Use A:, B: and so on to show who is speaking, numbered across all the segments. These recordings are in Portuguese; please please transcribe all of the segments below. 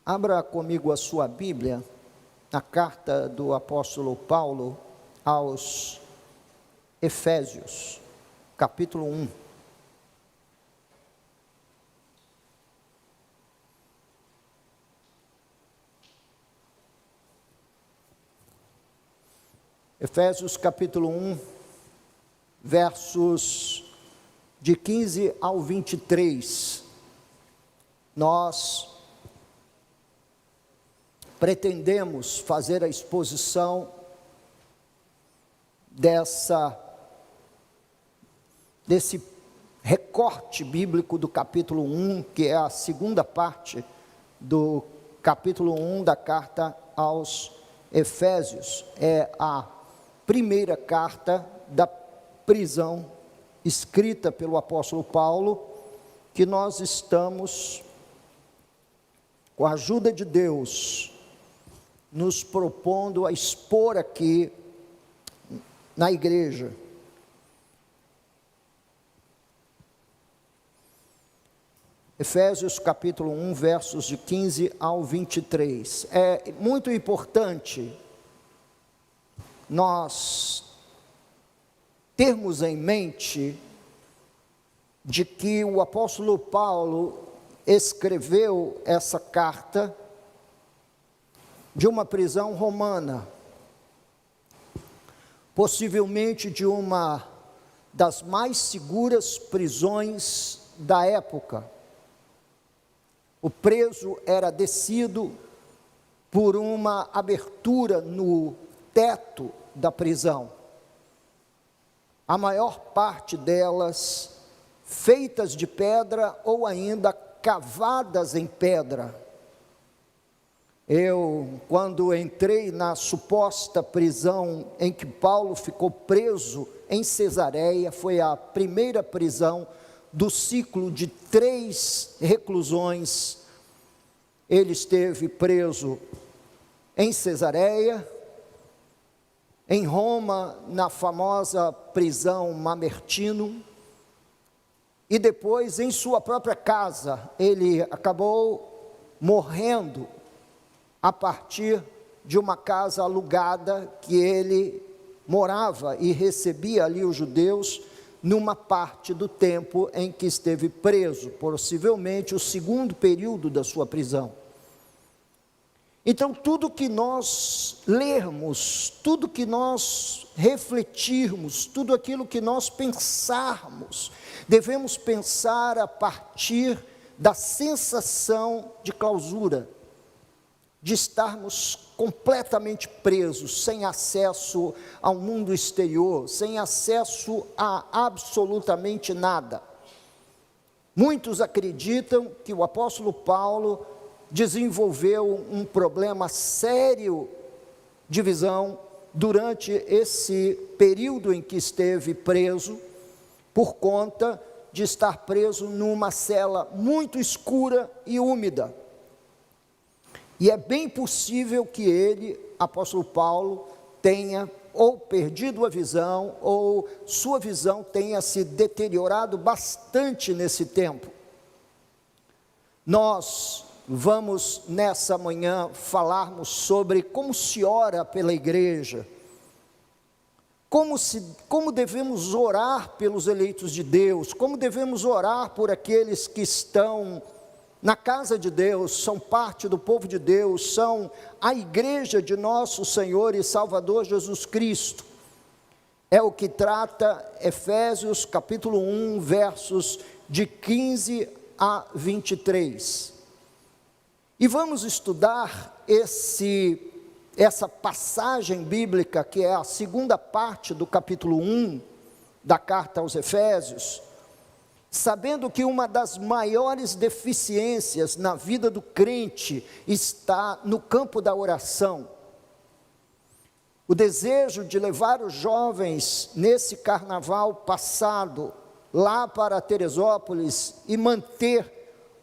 A: Abra comigo a sua Bíblia, na carta do apóstolo Paulo aos Efésios, capítulo 1. Efésios capítulo 1, versos de 15 ao 23. Nós pretendemos fazer a exposição desse recorte bíblico do capítulo 1, que é a segunda parte do capítulo 1 da carta aos Efésios. É a primeira carta da prisão escrita pelo apóstolo Paulo, que nós estamos, com a ajuda de Deus, nos propondo a expor aqui na igreja. Efésios capítulo 1, versos de 15 ao 23. É muito importante nós termos em mente de que o apóstolo Paulo escreveu essa carta de uma prisão romana, possivelmente de uma das mais seguras prisões da época. O preso era descido por uma abertura no teto da prisão, a maior parte delas feitas de pedra ou ainda cavadas em pedra. Eu, quando entrei na suposta prisão em que Paulo ficou preso em Cesareia, foi a primeira prisão do ciclo de 3 reclusões. Ele esteve preso em Cesareia, em Roma, na famosa prisão Mamertino, e depois em sua própria casa. Ele acabou morrendo a partir de uma casa alugada que ele morava e recebia ali os judeus numa parte do tempo em que esteve preso, possivelmente o segundo período da sua prisão. Então, tudo que nós lermos, tudo que nós refletirmos, tudo aquilo que nós pensarmos, devemos pensar a partir da sensação de clausura, de estarmos completamente presos, sem acesso ao mundo exterior, sem acesso a absolutamente nada. Muitos acreditam que o apóstolo Paulo desenvolveu um problema sério de visão durante esse período em que esteve preso, por conta de estar preso numa cela muito escura e úmida. E é bem possível que ele, apóstolo Paulo, tenha ou perdido a visão, ou sua visão tenha se deteriorado bastante nesse tempo. Nós vamos nessa manhã falarmos sobre como se ora pela igreja, como devemos orar pelos eleitos de Deus, como devemos orar por aqueles que estão na casa de Deus, são parte do povo de Deus, são a igreja de nosso Senhor e Salvador Jesus Cristo. É o que trata Efésios capítulo 1, versos de 15 a 23. E vamos estudar essa passagem bíblica, que é a segunda parte do capítulo 1 da carta aos Efésios, sabendo que uma das maiores deficiências na vida do crente está no campo da oração. O desejo de levar os jovens nesse carnaval passado lá para Teresópolis e manter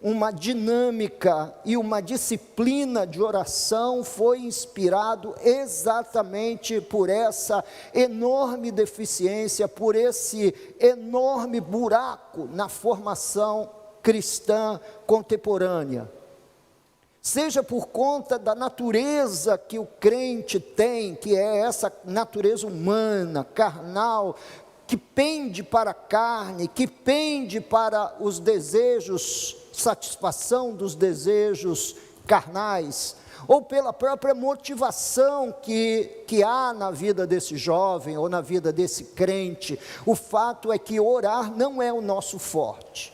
A: uma dinâmica e uma disciplina de oração foi inspirado exatamente por essa enorme deficiência, por esse enorme buraco na formação cristã contemporânea. seja por conta da natureza que o crente tem, que é essa natureza humana, carnal, que pende para a carne, que pende para os desejos, satisfação dos desejos carnais, ou pela própria motivação que há na vida desse jovem, ou na vida desse crente. O fato é que orar não é o nosso forte.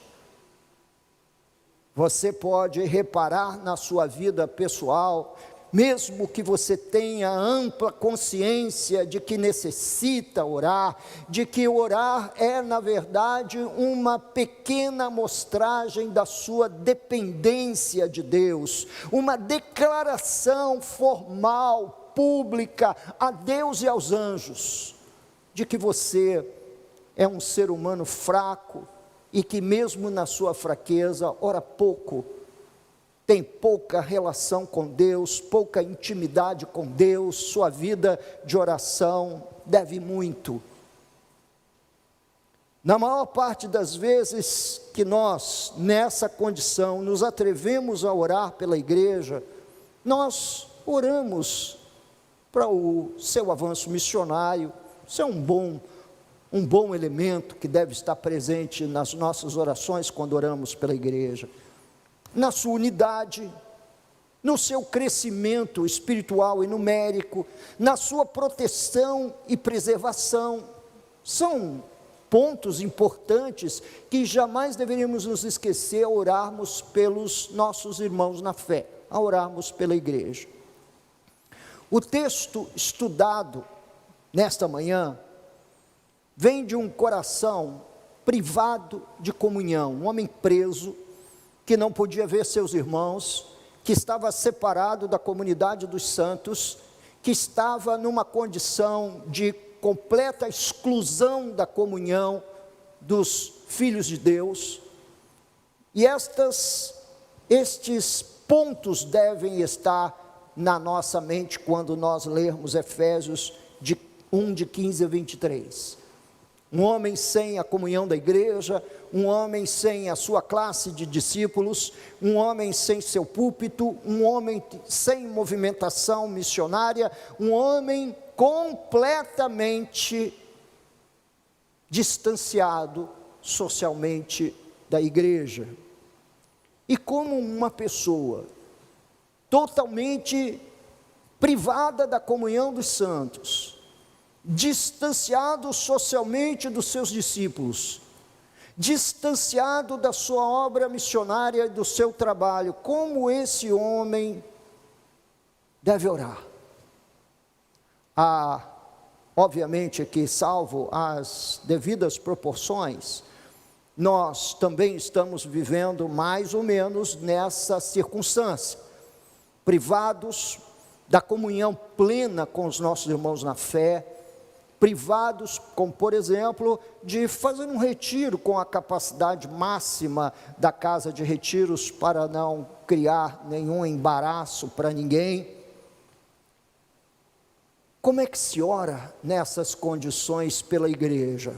A: Você pode reparar na sua vida pessoal, mesmo que você tenha ampla consciência de que necessita orar, de que orar é, na verdade, uma pequena amostragem da sua dependência de Deus, uma declaração formal, pública, a Deus e aos anjos, de que você é um ser humano fraco, e que mesmo na sua fraqueza, ora pouco, tem pouca relação com Deus, pouca intimidade com Deus, sua vida de oração deve muito. Na maior parte das vezes que nós, nessa condição, nos atrevemos a orar pela igreja, nós oramos para o seu avanço missionário. Isso é um bom elemento que deve estar presente nas nossas orações quando oramos pela igreja, na sua unidade, no seu crescimento espiritual e numérico, na sua proteção e preservação. São pontos importantes que jamais deveríamos nos esquecer ao orarmos pelos nossos irmãos na fé, ao orarmos pela igreja. O texto estudado nesta manhã vem de um coração privado de comunhão, um homem preso, que não podia ver seus irmãos, que estava separado da comunidade dos santos, que estava numa condição de completa exclusão da comunhão dos filhos de Deus, e estes pontos devem estar na nossa mente quando nós lermos Efésios 1, de 15 a 23. Um homem sem a comunhão da igreja, um homem sem a sua classe de discípulos, um homem sem seu púlpito, um homem sem movimentação missionária, um homem completamente distanciado socialmente da igreja. E como uma pessoa totalmente privada da comunhão dos santos, distanciado socialmente dos seus discípulos, distanciado da sua obra missionária e do seu trabalho, como esse homem deve orar? Obviamente que, salvo as devidas proporções, nós também estamos vivendo mais ou menos nessa circunstância, privados da comunhão plena com os nossos irmãos na fé, privados, como por exemplo, de fazer um retiro com a capacidade máxima da casa de retiros para não criar nenhum embaraço para ninguém. Como é que se ora nessas condições pela igreja?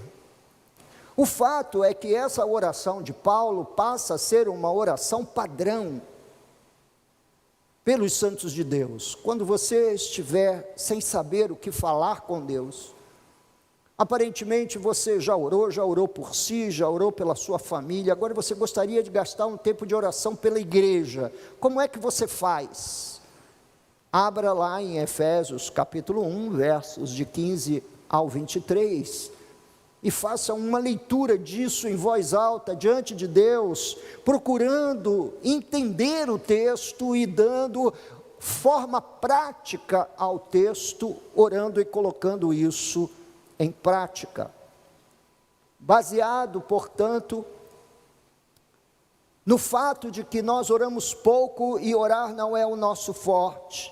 A: O fato é que essa oração de Paulo passa a ser uma oração padrão pelos santos de Deus. Quando você estiver sem saber o que falar com Deus, aparentemente você já orou por si, já orou pela sua família, agora você gostaria de gastar um tempo de oração pela igreja. Como é que você faz? Abra lá em Efésios capítulo 1, versos de 15 ao 23, e faça uma leitura disso em voz alta, diante de Deus, procurando entender o texto e dando forma prática ao texto, orando e colocando isso em prática, baseado, portanto, no fato de que nós oramos pouco e orar não é o nosso forte,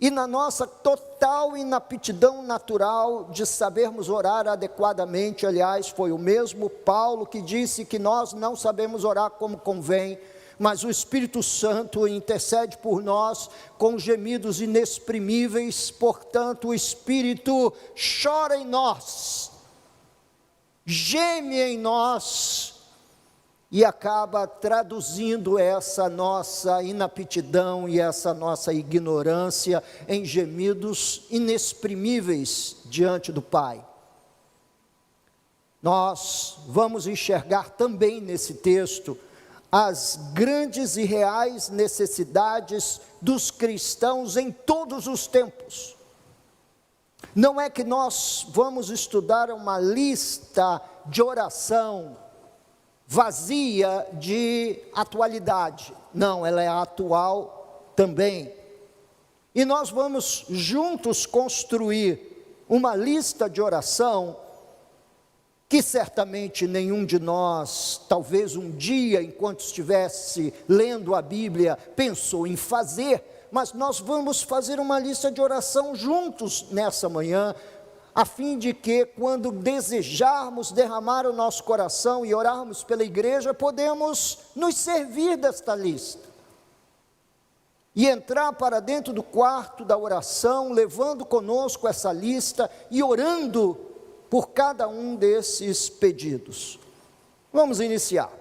A: e na nossa total inaptidão natural de sabermos orar adequadamente. Aliás, foi o mesmo Paulo que disse que nós não sabemos orar como convém, mas o Espírito Santo intercede por nós com gemidos inexprimíveis. Portanto, o Espírito chora em nós, geme em nós, e acaba traduzindo essa nossa inaptidão e essa nossa ignorância em gemidos inexprimíveis diante do Pai. Nós vamos enxergar também nesse texto as grandes e reais necessidades dos cristãos em todos os tempos. Não é que nós vamos estudar uma lista de oração vazia de atualidade. Não, ela é atual também. E nós vamos juntos construir uma lista de oração que certamente nenhum de nós, talvez um dia, enquanto estivesse lendo a Bíblia, pensou em fazer, mas nós vamos fazer uma lista de oração juntos nessa manhã, a fim de que, quando desejarmos derramar o nosso coração e orarmos pela igreja, podemos nos servir desta lista. E entrar para dentro do quarto da oração, levando conosco essa lista e orando por cada um desses pedidos. Vamos iniciar.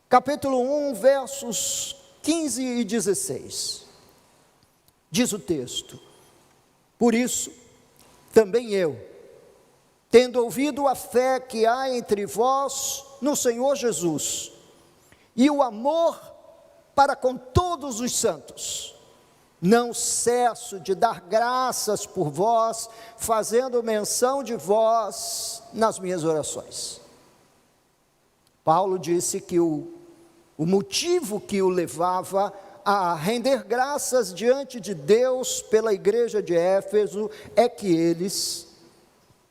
A: Capítulo 1, versos 15 e 16. Diz o texto: por isso, também eu, tendo ouvido a fé que há entre vós no Senhor Jesus, e o amor para com todos os santos, não cesso de dar graças por vós, fazendo menção de vós nas minhas orações. Paulo disse que o motivo que o levava a render graças diante de Deus pela igreja de Éfeso é que eles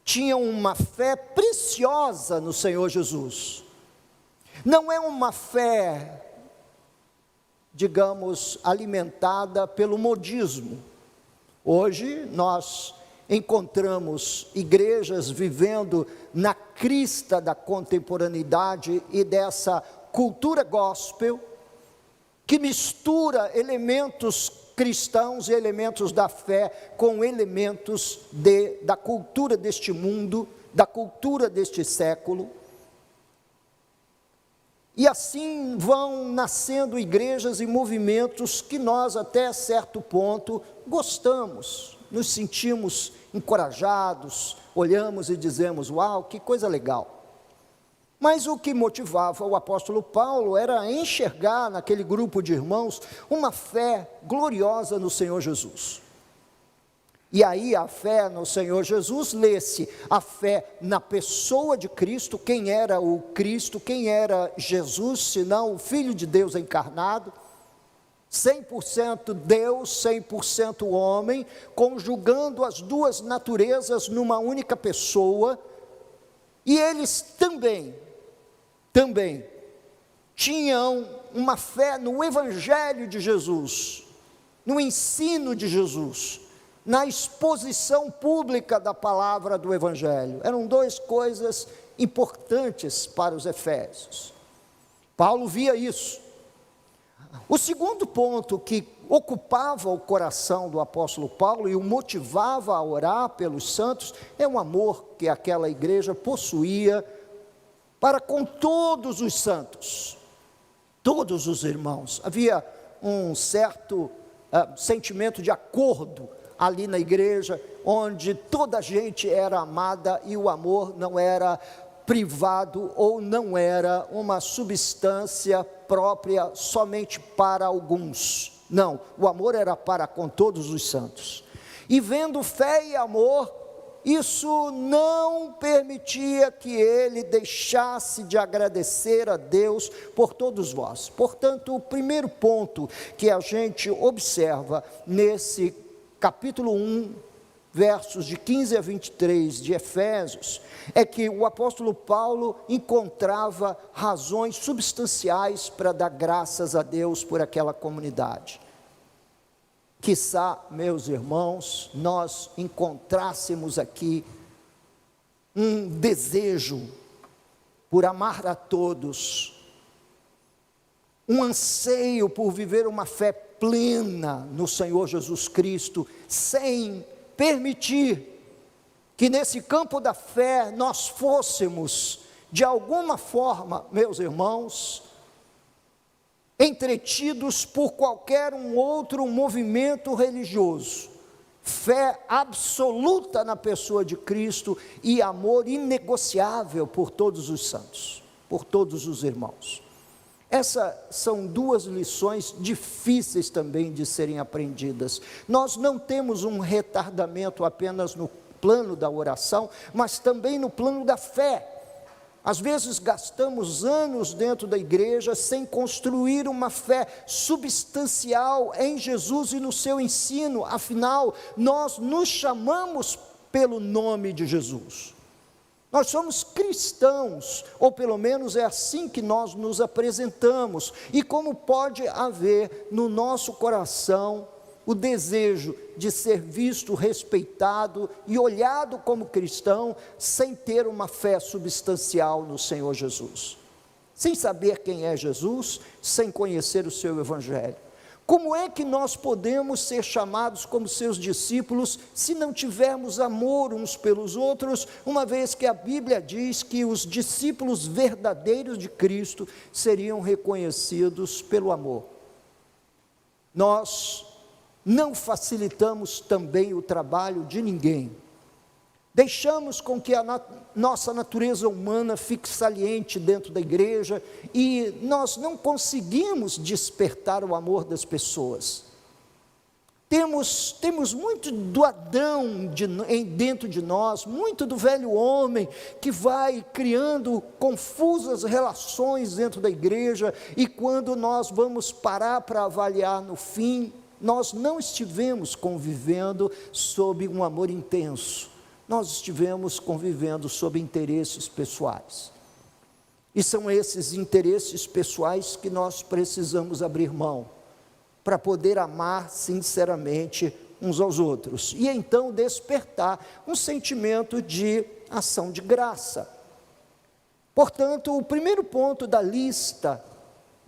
A: tinham uma fé preciosa no Senhor Jesus. Não é uma fé, digamos, alimentada pelo modismo. Hoje nós encontramos igrejas vivendo na crista da contemporaneidade e dessa cultura gospel, que mistura elementos cristãos e elementos da fé com elementos da cultura deste mundo, da cultura deste século. E assim vão nascendo igrejas e movimentos que nós até certo ponto gostamos, nos sentimos encorajados, olhamos e dizemos: uau, que coisa legal. Mas o que motivava o apóstolo Paulo era enxergar naquele grupo de irmãos uma fé gloriosa no Senhor Jesus. E aí a fé no Senhor Jesus, lê-se a fé na pessoa de Cristo. Quem era o Cristo, quem era Jesus, senão o Filho de Deus encarnado, 100% Deus, 100% homem, conjugando as duas naturezas numa única pessoa. E eles também tinham uma fé no Evangelho de Jesus, no ensino de Jesus, na exposição pública da palavra do Evangelho. Eram duas coisas importantes para os efésios. Paulo via isso. O segundo ponto que ocupava o coração do apóstolo Paulo e o motivava a orar pelos santos é o amor que aquela igreja possuía para com todos os santos, todos os irmãos. Havia um certo sentimento de acordo ali na igreja, onde toda a gente era amada e o amor não era privado ou não era uma substância própria somente para alguns. Não, o amor era para com todos os santos. E vendo fé e amor, isso não permitia que ele deixasse de agradecer a Deus por todos vós. Portanto, o primeiro ponto que a gente observa nesse capítulo 1, versos de 15 a 23 de Efésios, é que o apóstolo Paulo encontrava razões substanciais para dar graças a Deus por aquela comunidade. Quiçá, meus irmãos, nós encontrássemos aqui um desejo por amar a todos, um anseio por viver uma fé plena no Senhor Jesus Cristo, sem permitir que nesse campo da fé nós fôssemos de alguma forma, meus irmãos, entretidos por qualquer um outro movimento religioso. Fé absoluta na pessoa de Cristo e amor inegociável por todos os santos, por todos os irmãos. Essas são duas lições difíceis também de serem aprendidas. Nós não temos um retardamento apenas no plano da oração, mas também no plano da fé. Às vezes gastamos anos dentro da igreja sem construir uma fé substancial em Jesus e no seu ensino. Afinal, nós nos chamamos pelo nome de Jesus. Nós somos cristãos, ou pelo menos é assim que nós nos apresentamos. E como pode haver no nosso coração o desejo de ser visto, respeitado e olhado como cristão, sem ter uma fé substancial no Senhor Jesus? Sem saber quem é Jesus, sem conhecer o seu Evangelho. Como é que nós podemos ser chamados como seus discípulos se não tivermos amor uns pelos outros, uma vez que a Bíblia diz que os discípulos verdadeiros de Cristo seriam reconhecidos pelo amor? Nós não facilitamos também o trabalho de ninguém. Deixamos com que a nossa natureza humana fique saliente dentro da igreja e nós não conseguimos despertar o amor das pessoas. Temos muito do Adão dentro de nós, muito do velho homem que vai criando confusas relações dentro da igreja, e quando nós vamos parar para avaliar no fim, nós não estivemos convivendo sob um amor intenso. Nós estivemos convivendo sob interesses pessoais. E são esses interesses pessoais que nós precisamos abrir mão, para poder amar sinceramente uns aos outros. E então despertar um sentimento de ação de graça. Portanto, o primeiro ponto da lista,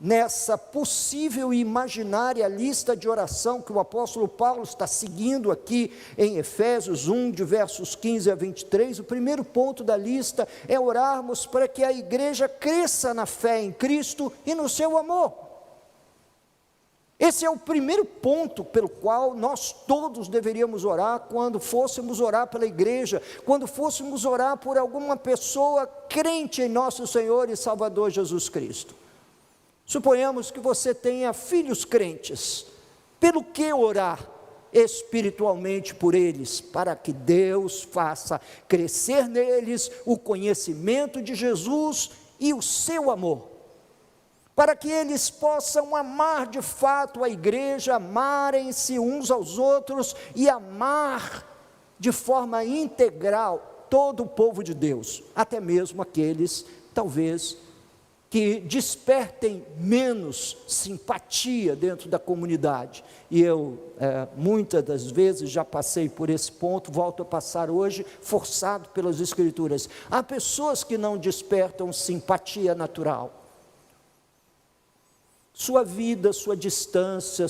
A: nessa possível e imaginária lista de oração que o apóstolo Paulo está seguindo aqui em Efésios 1, de versos 15 a 23, o primeiro ponto da lista é orarmos para que a igreja cresça na fé em Cristo e no seu amor. Esse é o primeiro ponto pelo qual nós todos deveríamos orar quando fôssemos orar pela igreja, quando fôssemos orar por alguma pessoa crente em nosso Senhor e Salvador Jesus Cristo. Suponhamos que você tenha filhos crentes. Pelo que orar espiritualmente por eles? Para que Deus faça crescer neles o conhecimento de Jesus e o seu amor. Para que eles possam amar de fato a igreja, amarem-se uns aos outros e amar de forma integral todo o povo de Deus, até mesmo aqueles, talvez, que despertem menos simpatia dentro da comunidade. E eu, muitas das vezes, já passei por esse ponto, volto a passar hoje, forçado pelas Escrituras. Há pessoas que não despertam simpatia natural. Sua vida, sua distância,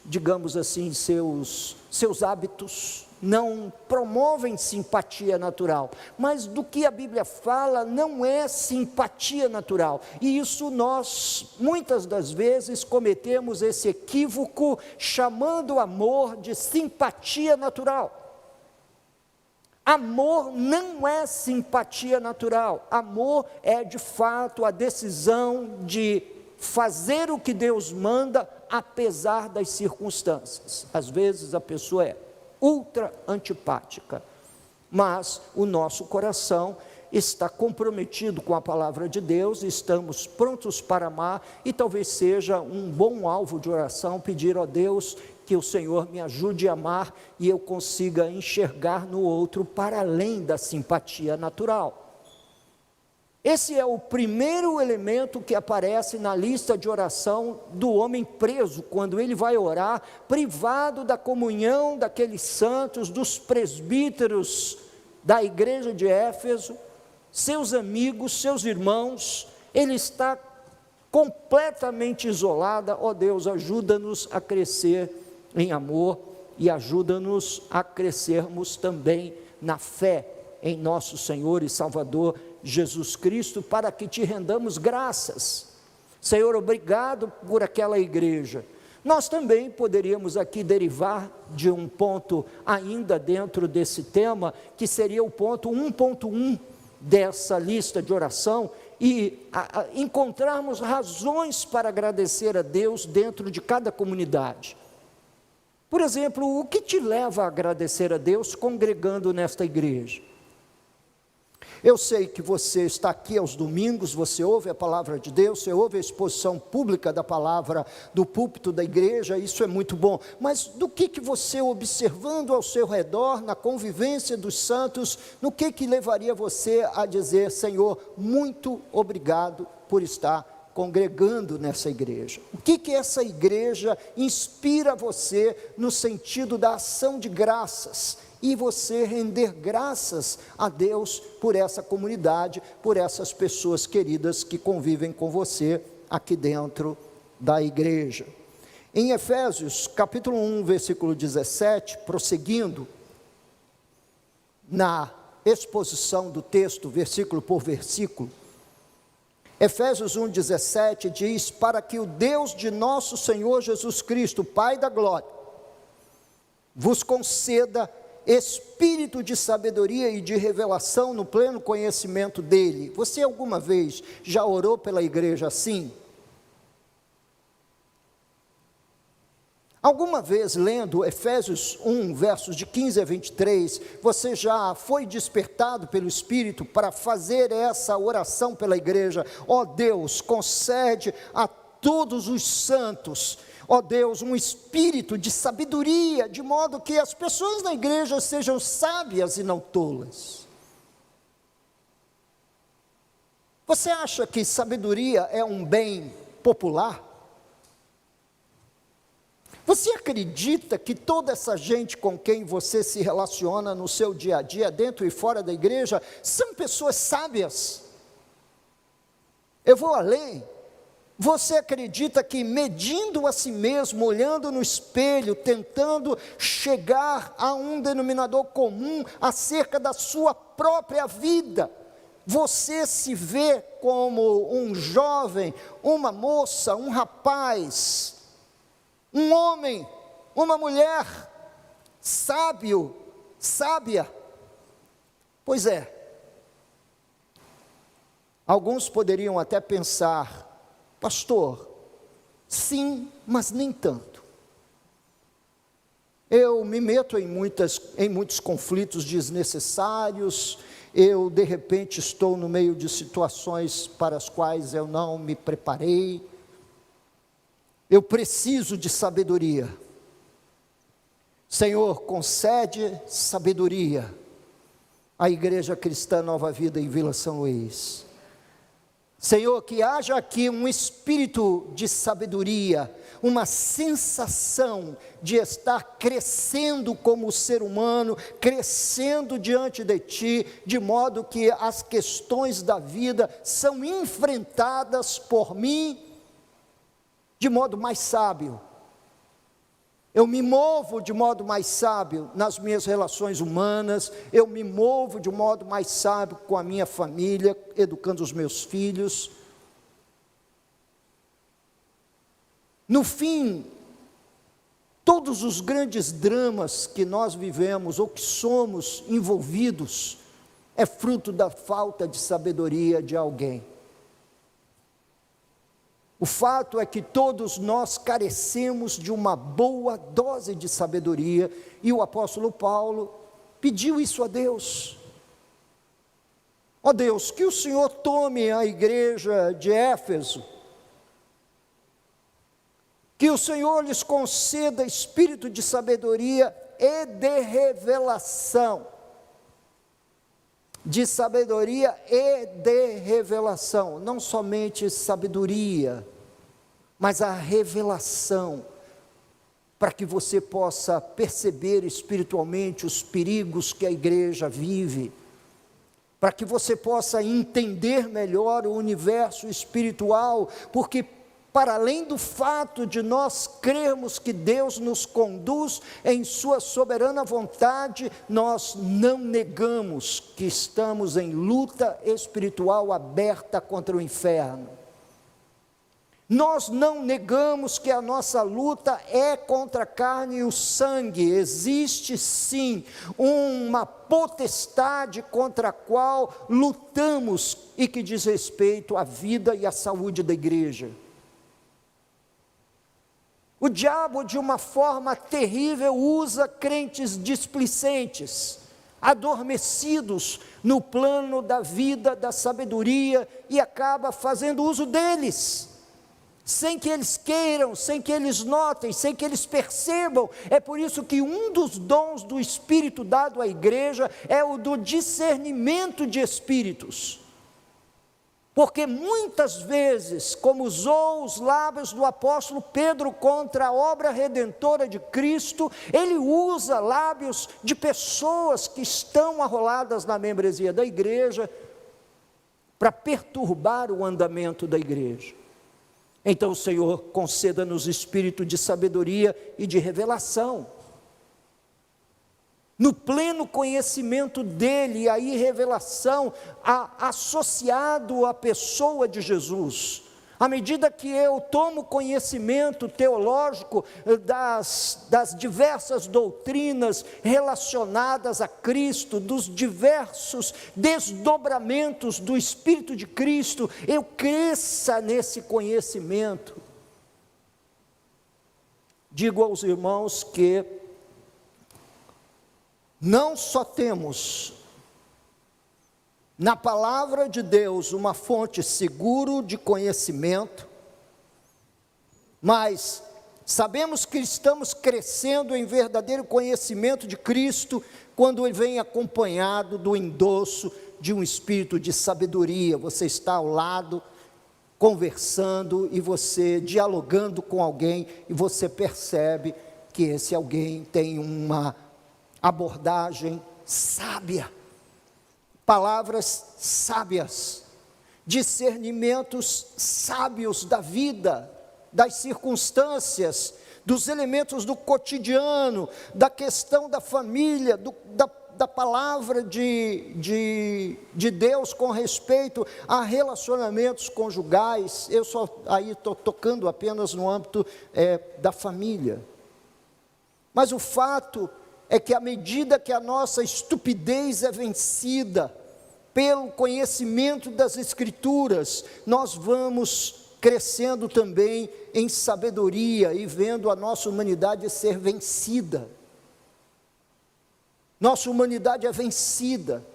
A: digamos assim, seus hábitos, não promovem simpatia natural, mas do que a Bíblia fala não é simpatia natural, e isso nós muitas das vezes cometemos esse equívoco, chamando o amor de simpatia natural. Amor não é simpatia natural, amor é de fato a decisão de fazer o que Deus manda, apesar das circunstâncias. Às vezes a pessoa é ultra antipática, mas o nosso coração está comprometido com a palavra de Deus, estamos prontos para amar, e talvez seja um bom alvo de oração pedir a Deus que o Senhor me ajude a amar e eu consiga enxergar no outro para além da simpatia natural. Esse é o primeiro elemento que aparece na lista de oração do homem preso, quando ele vai orar, privado da comunhão daqueles santos, dos presbíteros da igreja de Éfeso, seus amigos, seus irmãos, ele está completamente isolado. Ó Deus, ajuda-nos a crescer em amor e ajuda-nos a crescermos também na fé em nosso Senhor e Salvador Jesus Cristo, para que te rendamos graças. Senhor, obrigado por aquela igreja. Nós também poderíamos aqui derivar de um ponto ainda dentro desse tema, que seria o ponto 1.1 dessa lista de oração, e encontrarmos razões para agradecer a Deus dentro de cada comunidade. Por exemplo, o que te leva a agradecer a Deus congregando nesta igreja? Eu sei que você está aqui aos domingos, você ouve a palavra de Deus, você ouve a exposição pública da palavra do púlpito da igreja, isso é muito bom, mas do que você, observando ao seu redor, na convivência dos santos, no que levaria você a dizer: Senhor, muito obrigado por estar congregando nessa igreja? O que essa igreja inspira você no sentido da ação de graças, e você render graças a Deus por essa comunidade, por essas pessoas queridas que convivem com você aqui dentro da igreja? Em Efésios capítulo 1, versículo 17, prosseguindo na exposição do texto, versículo por versículo, Efésios 1, 17 diz: para que o Deus de nosso Senhor Jesus Cristo, Pai da glória, vos conceda espírito de sabedoria e de revelação no pleno conhecimento dele. Você alguma vez já orou pela igreja assim? Alguma vez, lendo Efésios 1, versos de 15 a 23, você já foi despertado pelo Espírito para fazer essa oração pela igreja? Ó Deus, concede a todos os santos, ó Deus, um espírito de sabedoria, de modo que as pessoas na igreja sejam sábias e não tolas. Você acha que sabedoria é um bem popular? Você acredita que toda essa gente com quem você se relaciona no seu dia a dia, dentro e fora da igreja, são pessoas sábias? Eu vou além. Você acredita que medindo a si mesmo, olhando no espelho, tentando chegar a um denominador comum acerca da sua própria vida, você se vê como um jovem, uma moça, um rapaz, um homem, uma mulher, sábio, sábia? Pois é, alguns poderiam até pensar: pastor, sim, mas nem tanto. Eu me meto em muitos conflitos desnecessários, eu de repente estou no meio de situações para as quais eu não me preparei, eu preciso de sabedoria. Senhor, concede sabedoria à Igreja Cristã Nova Vida em Vila São Luís. Senhor, que haja aqui um espírito de sabedoria, uma sensação de estar crescendo como ser humano, crescendo diante de Ti, de modo que as questões da vida são enfrentadas por mim de modo mais sábio. Eu me movo de modo mais sábio nas minhas relações humanas, eu me movo de modo mais sábio com a minha família, educando os meus filhos. No fim, todos os grandes dramas que nós vivemos ou que somos envolvidos, é fruto da falta de sabedoria de alguém. O fato é que todos nós carecemos de uma boa dose de sabedoria, e o apóstolo Paulo pediu isso a Deus. Ó Deus, que o Senhor tome a igreja de Éfeso, que o Senhor lhes conceda espírito de sabedoria e de revelação. De sabedoria e de revelação, não somente sabedoria, mas a revelação, para que você possa perceber espiritualmente os perigos que a igreja vive, para que você possa entender melhor o universo espiritual, porque para além do fato de nós crermos que Deus nos conduz em sua soberana vontade, nós não negamos que estamos em luta espiritual aberta contra o inferno. Nós não negamos que a nossa luta é contra a carne e o sangue. Existe sim uma potestade contra a qual lutamos e que diz respeito à vida e à saúde da igreja. O diabo, de uma forma terrível, usa crentes displicentes, adormecidos no plano da vida, da sabedoria, e acaba fazendo uso deles, sem que eles queiram, sem que eles notem, sem que eles percebam. É por isso que um dos dons do Espírito dado à igreja é o do discernimento de espíritos. Porque muitas vezes, como usou os lábios do apóstolo Pedro contra a obra redentora de Cristo, ele usa lábios de pessoas que estão arroladas na membresia da igreja para perturbar o andamento da igreja. Então o Senhor conceda-nos espírito de sabedoria e de revelação, no pleno conhecimento dEle, e aí revelação associado à pessoa de Jesus. À medida que eu tomo conhecimento teológico das diversas doutrinas relacionadas a Cristo, dos diversos desdobramentos do Espírito de Cristo, eu cresça nesse conhecimento. Digo aos irmãos que não só temos na palavra de Deus uma fonte segura de conhecimento, mas sabemos que estamos crescendo em verdadeiro conhecimento de Cristo quando ele vem acompanhado do endosso de um espírito de sabedoria. Você está ao lado, conversando, e você dialogando com alguém, e você percebe que esse alguém tem uma abordagem sábia, palavras sábias, discernimentos sábios da vida, das circunstâncias, dos elementos do cotidiano, da questão da família, da palavra de Deus com respeito a relacionamentos conjugais. Eu só aí estou tocando apenas no âmbito da família, mas o fato é que à medida que a nossa estupidez é vencida pelo conhecimento das Escrituras, nós vamos crescendo também em sabedoria e vendo a nossa humanidade ser vencida. Nossa humanidade é vencida,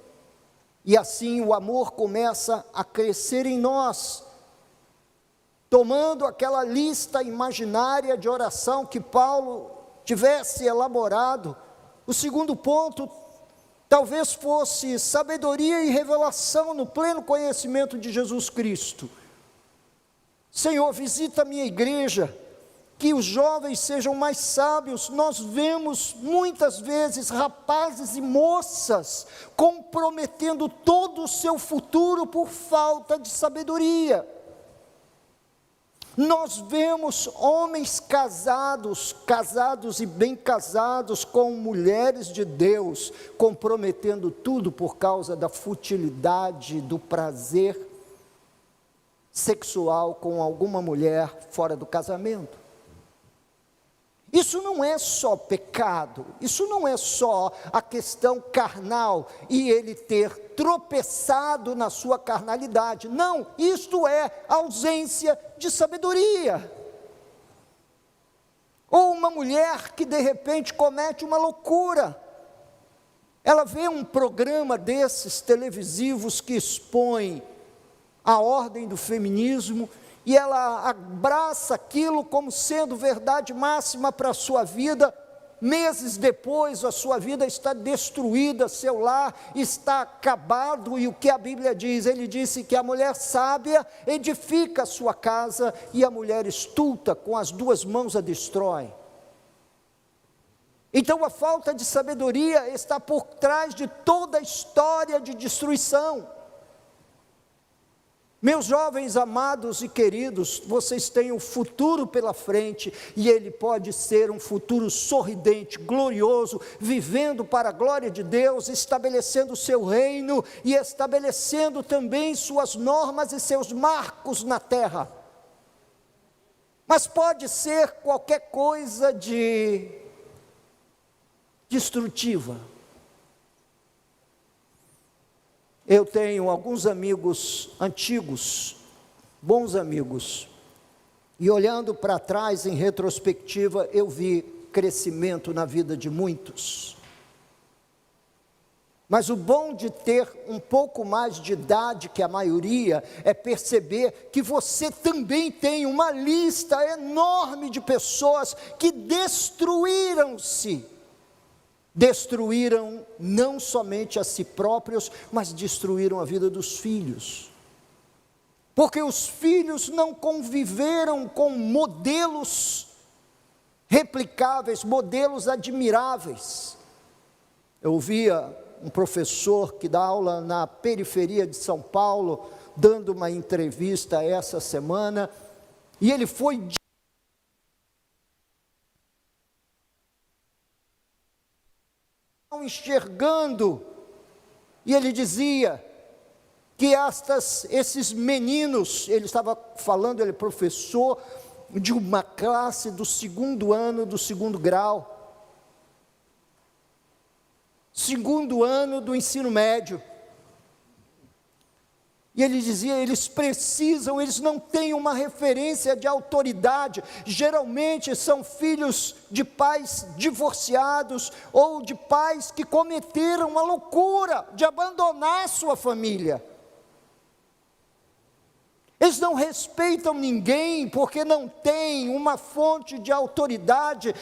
A: e assim o amor começa a crescer em nós, tomando aquela lista imaginária de oração que Paulo tivesse elaborado. O segundo ponto talvez fosse sabedoria e revelação no pleno conhecimento de Jesus Cristo. Senhor, visita a minha igreja, que os jovens sejam mais sábios. Nós vemos muitas vezes rapazes e moças comprometendo todo o seu futuro por falta de sabedoria. Nós vemos homens casados e bem casados com mulheres de Deus, comprometendo tudo por causa da futilidade, do prazer sexual com alguma mulher fora do casamento. Isso não é só pecado, isso não é só a questão carnal e ele ter tropeçado na sua carnalidade. Não, isto é ausência de sabedoria. Ou uma mulher que de repente comete uma loucura. Ela vê um programa desses televisivos que expõe a ordem do feminismo, e ela abraça aquilo como sendo verdade máxima para a sua vida. Meses depois a sua vida está destruída, seu lar está acabado, e o que a Bíblia diz? Ele disse que a mulher sábia edifica a sua casa, e a mulher estulta com as duas mãos a destrói. Então a falta de sabedoria está por trás de toda a história de destruição. Meus jovens amados e queridos, vocês têm um futuro pela frente, e ele pode ser um futuro sorridente, glorioso, vivendo para a glória de Deus, estabelecendo o seu reino e estabelecendo também suas normas e seus marcos na terra. Mas pode ser qualquer coisa de destrutiva. Eu tenho alguns amigos antigos, bons amigos, e olhando para trás em retrospectiva, eu vi crescimento na vida de muitos. Mas o bom de ter um pouco mais de idade que a maioria é perceber que você também tem uma lista enorme de pessoas que destruíram-se. Destruíram não somente a si próprios, mas destruíram a vida dos filhos. Porque os filhos não conviveram com modelos replicáveis, modelos admiráveis. Eu ouvia um professor que dá aula na periferia de São Paulo, dando uma entrevista essa semana, e ele foi enxergando, e ele dizia que esses meninos, ele estava falando, ele é professor de uma classe do 2º ano do 2º grau, 2º ano do ensino médio, e ele dizia, eles não têm uma referência de autoridade, geralmente são filhos de pais divorciados, ou de pais que cometeram a loucura de abandonar sua família. Eles não respeitam ninguém, porque não têm uma fonte de autoridade.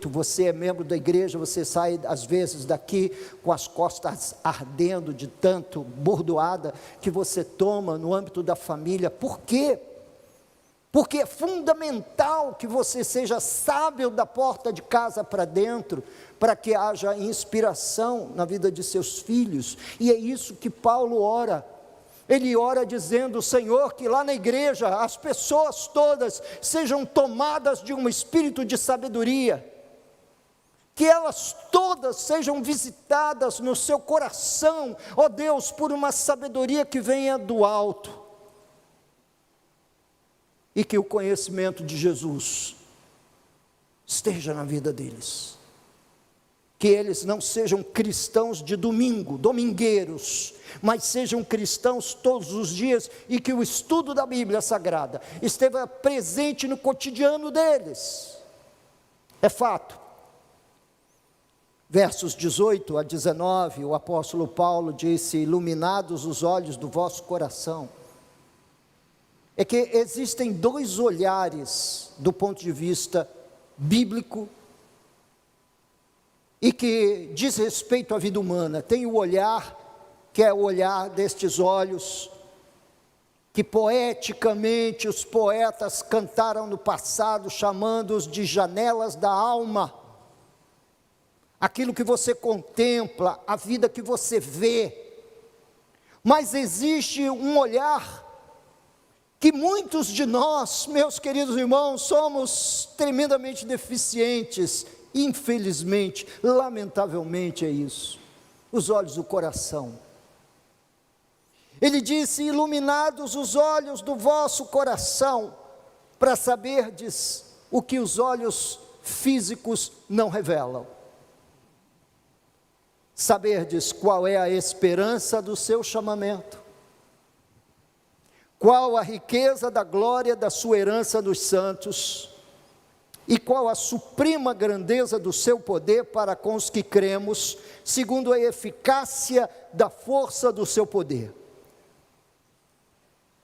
A: Você é membro da igreja, você sai às vezes daqui com as costas ardendo de tanto bordoada que você toma no âmbito da família. Por quê? Porque é fundamental que você seja sábio da porta de casa para dentro, para que haja inspiração na vida de seus filhos. E é isso que Paulo ora. Ele ora dizendo, Senhor, que lá na igreja as pessoas todas sejam tomadas de um espírito de sabedoria, que elas todas sejam visitadas no seu coração, ó Deus, por uma sabedoria que venha do alto, e que o conhecimento de Jesus esteja na vida deles, que eles não sejam cristãos de domingo, domingueiros, mas sejam cristãos todos os dias, e que o estudo da Bíblia Sagrada esteja presente no cotidiano deles. É fato. Versos 18 a 19, o apóstolo Paulo disse, iluminados os olhos do vosso coração. É que existem dois olhares do ponto de vista bíblico, e que diz respeito à vida humana. Tem o olhar, que é o olhar destes olhos, que poeticamente os poetas cantaram no passado, chamando-os de janelas da alma. Aquilo que você contempla, a vida que você vê. Mas existe um olhar que muitos de nós, meus queridos irmãos, somos tremendamente deficientes, infelizmente, lamentavelmente é isso, os olhos do coração. Ele disse, iluminados os olhos do vosso coração, para saberdes o que os olhos físicos não revelam. Saberdes qual é a esperança do seu chamamento, qual a riqueza da glória da sua herança nos santos, e qual a suprema grandeza do seu poder para com os que cremos, segundo a eficácia da força do seu poder.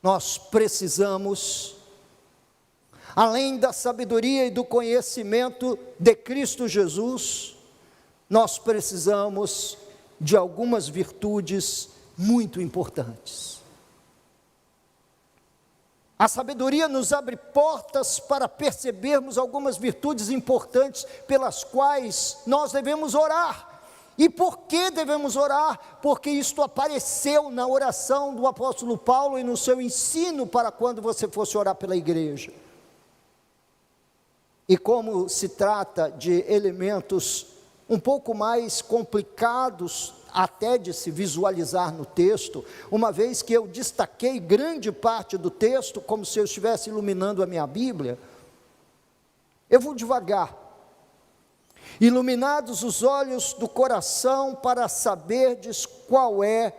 A: Nós precisamos, além da sabedoria e do conhecimento de Cristo Jesus, nós precisamos de algumas virtudes muito importantes. A sabedoria nos abre portas para percebermos algumas virtudes importantes pelas quais nós devemos orar. E por que devemos orar? Porque isto apareceu na oração do apóstolo Paulo e no seu ensino para quando você fosse orar pela igreja. E como se trata de elementos um pouco mais complicados até de se visualizar no texto, uma vez que eu destaquei grande parte do texto, como se eu estivesse iluminando a minha Bíblia, eu vou devagar. Iluminados os olhos do coração para saberdes qual é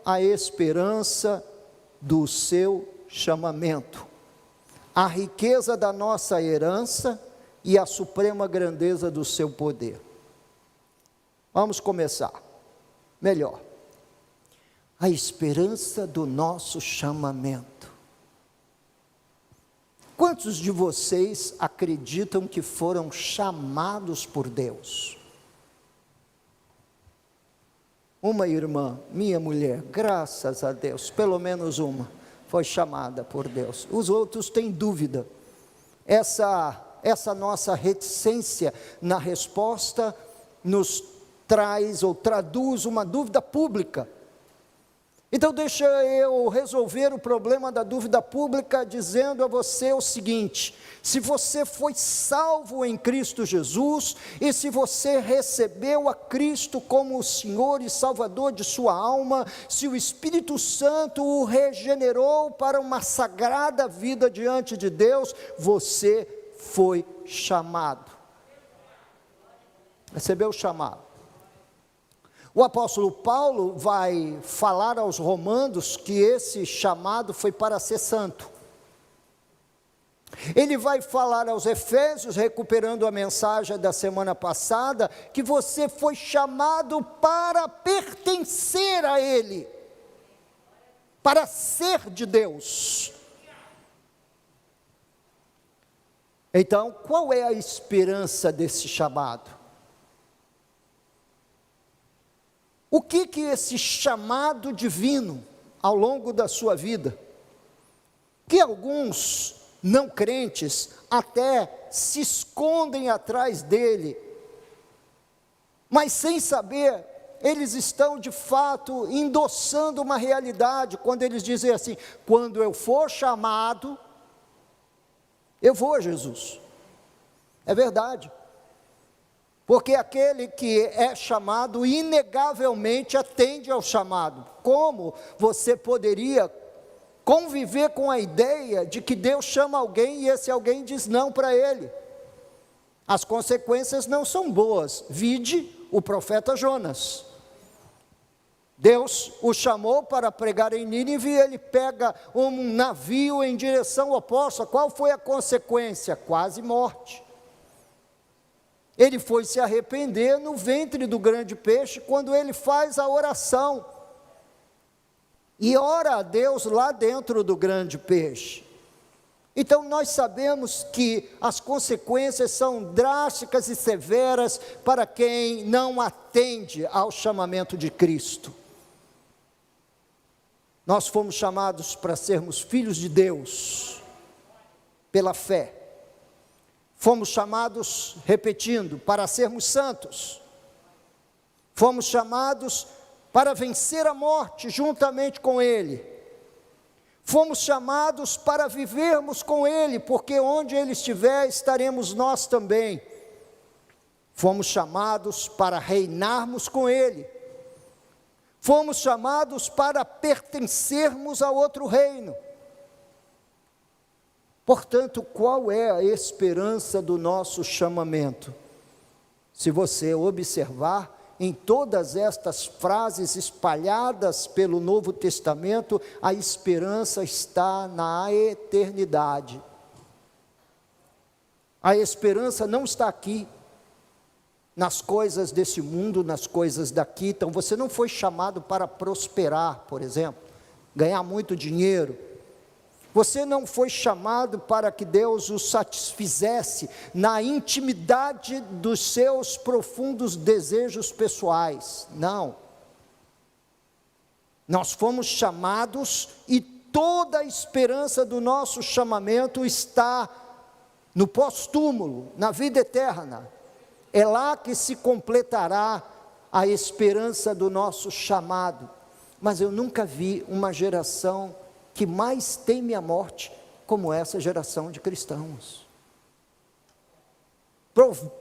A: a esperança do seu chamamento, a riqueza da nossa herança e a suprema grandeza do seu poder. Vamos começar. Melhor, a esperança do nosso chamamento. Quantos de vocês acreditam que foram chamados por Deus? Uma irmã, minha mulher, graças a Deus, pelo menos uma, foi chamada por Deus. Os outros têm dúvida. Essa nossa reticência na resposta nos traz ou traduz uma dúvida pública. Então deixa eu resolver o problema da dúvida pública dizendo a você o seguinte: se você foi salvo em Cristo Jesus, e se você recebeu a Cristo como o Senhor e Salvador de sua alma, se o Espírito Santo o regenerou para uma sagrada vida diante de Deus, você foi chamado. Recebeu o chamado. O apóstolo Paulo vai falar aos romanos que esse chamado foi para ser santo. Ele vai falar aos efésios, recuperando a mensagem da semana passada, que você foi chamado para pertencer a Ele, para ser de Deus. Então, qual é a esperança desse chamado? O que esse chamado divino, ao longo da sua vida, que alguns não crentes até se escondem atrás dele, mas sem saber, eles estão de fato endossando uma realidade, quando eles dizem assim: quando eu for chamado, eu vou a Jesus. É verdade. Porque aquele que é chamado, inegavelmente atende ao chamado. Como você poderia conviver com a ideia de que Deus chama alguém e esse alguém diz não para ele? As consequências não são boas. Vide o profeta Jonas. Deus o chamou para pregar em Nínive, e ele pega um navio em direção oposta. Qual foi a consequência? Quase morte. Ele foi se arrepender no ventre do grande peixe, quando ele faz a oração, e ora a Deus lá dentro do grande peixe. Então nós sabemos que as consequências são drásticas e severas para quem não atende ao chamamento de Cristo. Nós fomos chamados para sermos filhos de Deus, pela fé. Fomos chamados, repetindo, para sermos santos. Fomos chamados para vencer a morte juntamente com Ele. Fomos chamados para vivermos com Ele, porque onde Ele estiver, estaremos nós também. Fomos chamados para reinarmos com Ele. Fomos chamados para pertencermos a outro reino. Portanto, qual é a esperança do nosso chamamento? Se você observar, em todas estas frases espalhadas pelo Novo Testamento, a esperança está na eternidade. A esperança não está aqui, nas coisas desse mundo, nas coisas daqui. Então, você não foi chamado para prosperar, por exemplo, ganhar muito dinheiro. Você não foi chamado para que Deus o satisfizesse na intimidade dos seus profundos desejos pessoais. Não. Nós fomos chamados e toda a esperança do nosso chamamento está no pós-túmulo, na vida eterna. É lá que se completará a esperança do nosso chamado. Mas eu nunca vi uma geração que mais teme a morte como essa geração de cristãos.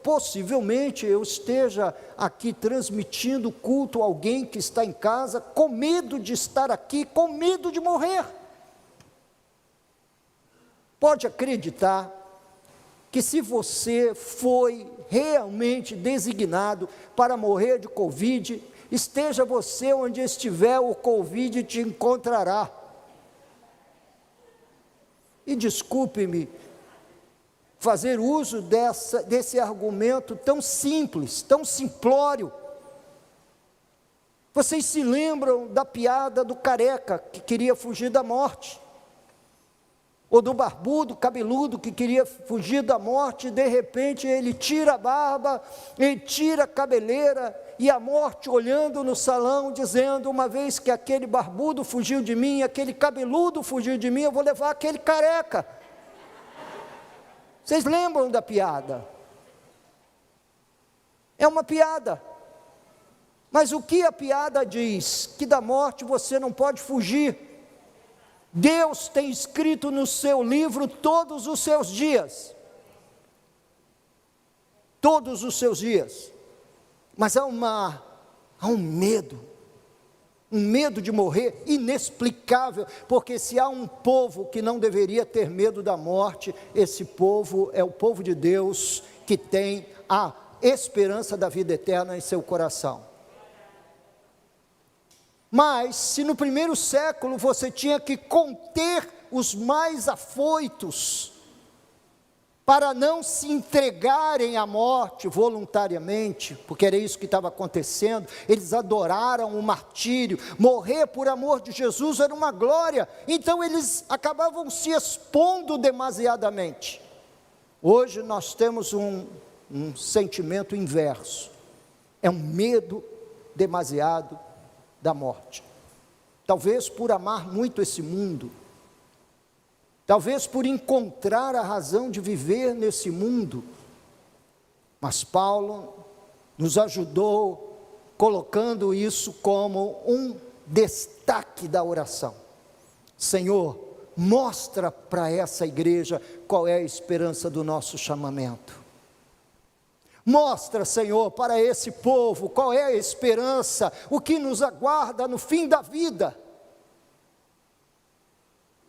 A: Possivelmente eu esteja aqui transmitindo culto a alguém que está em casa, com medo de estar aqui, com medo de morrer. Pode acreditar que se você foi realmente designado para morrer de Covid, esteja você onde estiver, o Covid te encontrará. E desculpe-me fazer uso desse argumento tão simples, tão simplório. Vocês se lembram da piada do careca que queria fugir da morte? Ou do barbudo, cabeludo, que queria fugir da morte, e de repente ele tira a barba, ele tira a cabeleira, e a morte olhando no salão, dizendo: uma vez que aquele barbudo fugiu de mim, aquele cabeludo fugiu de mim, eu vou levar aquele careca. Vocês lembram da piada? É uma piada. Mas o que a piada diz? Que da morte você não pode fugir. Deus tem escrito no seu livro todos os seus dias. Todos os seus dias. Mas há um medo de morrer inexplicável, porque se há um povo que não deveria ter medo da morte, esse povo é o povo de Deus, que tem a esperança da vida eterna em seu coração. Mas, se no primeiro século você tinha que conter os mais afoitos, para não se entregarem à morte voluntariamente, porque era isso que estava acontecendo, eles adoraram o martírio, morrer por amor de Jesus era uma glória, então eles acabavam se expondo demasiadamente. Hoje nós temos um sentimento inverso, é um medo demasiado da morte, talvez por amar muito esse mundo, talvez por encontrar a razão de viver nesse mundo, mas Paulo nos ajudou colocando isso como um destaque da oração. Senhor, mostra para essa igreja qual é a esperança do nosso chamamento. Mostra, Senhor, para esse povo qual é a esperança, o que nos aguarda no fim da vida.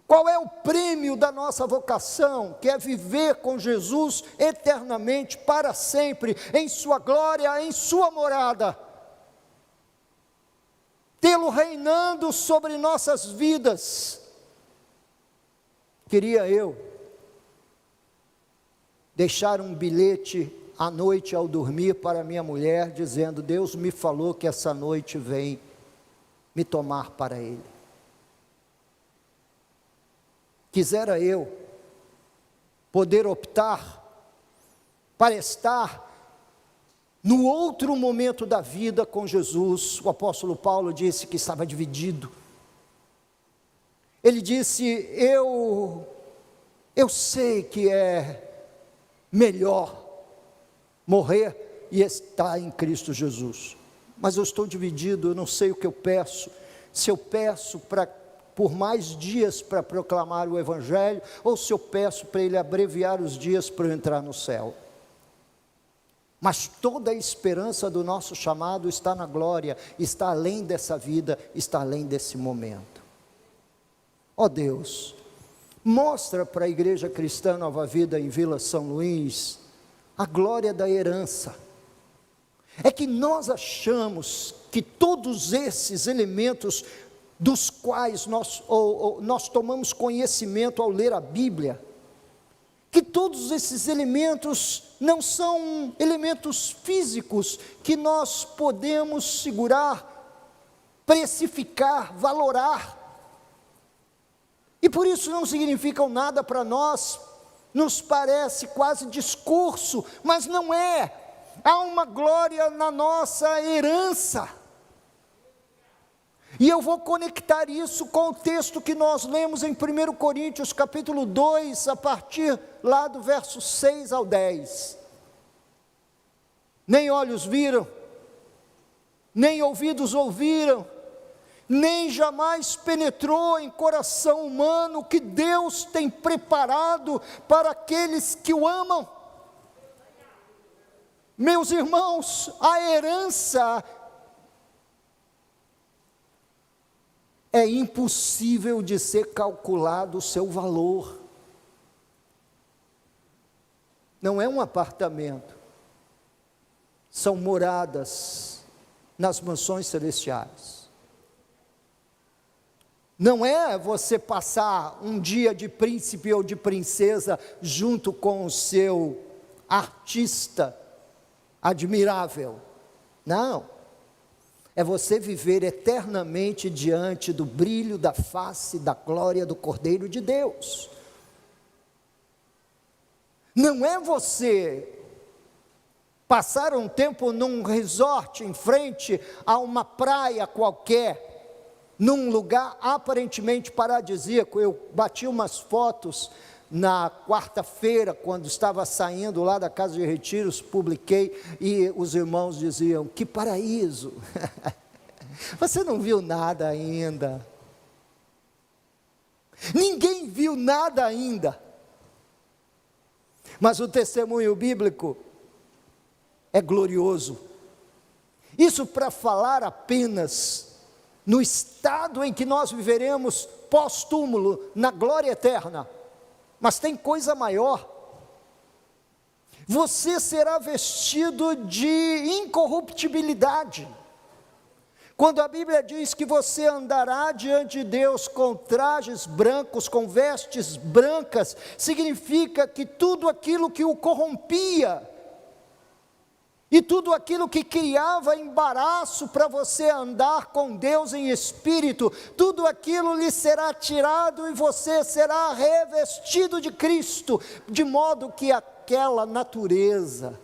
A: Qual é o prêmio da nossa vocação, que é viver com Jesus eternamente, para sempre, em sua glória, em sua morada. Tê-lo reinando sobre nossas vidas. Queria eu deixar um bilhete à noite ao dormir para minha mulher, dizendo: Deus me falou que essa noite vem me tomar para Ele. Quisera eu poder optar para estar no outro momento da vida com Jesus. O apóstolo Paulo disse que estava dividido. Ele disse: eu sei que é melhor morrer e estar em Cristo Jesus, mas eu estou dividido, eu não sei o que eu peço, se eu peço por mais dias para proclamar o Evangelho, ou se eu peço para Ele abreviar os dias para eu entrar no céu. Mas toda a esperança do nosso chamado está na glória, está além dessa vida, está além desse momento. Ó Deus, mostra para a Igreja Cristã Nova Vida em Vila São Luís a glória da herança. É que nós achamos que todos esses elementos dos quais nós tomamos conhecimento ao ler a Bíblia, que todos esses elementos não são elementos físicos que nós podemos segurar, precificar, valorar, e por isso não significam nada para nós. Nos parece quase discurso, mas não é. Há uma glória na nossa herança. E eu vou conectar isso com o texto que nós lemos em 1 Coríntios capítulo 2, a partir lá do verso 6 ao 10. Nem olhos viram, nem ouvidos ouviram, nem jamais penetrou em coração humano o que Deus tem preparado para aqueles que o amam. Meus irmãos, a herança é impossível de ser calculado o seu valor. Não é um apartamento, são moradas nas mansões celestiais. Não é você passar um dia de príncipe ou de princesa junto com o seu artista admirável. Não. É você viver eternamente diante do brilho da face, da glória do Cordeiro de Deus. Não é você passar um tempo num resort em frente a uma praia qualquer, num lugar aparentemente paradisíaco. Eu bati umas fotos na quarta-feira, quando estava saindo lá da casa de retiros, publiquei, e os irmãos diziam: que paraíso! Você não viu nada ainda. Ninguém viu nada ainda. Mas o testemunho bíblico é glorioso. Isso para falar apenas no estado em que nós viveremos pós-túmulo, na glória eterna. Mas tem coisa maior. Você será vestido de incorruptibilidade. Quando a Bíblia diz que você andará diante de Deus com trajes brancos, com vestes brancas, significa que tudo aquilo que o corrompia, e tudo aquilo que criava embaraço para você andar com Deus em espírito, tudo aquilo lhe será tirado e você será revestido de Cristo, de modo que aquela natureza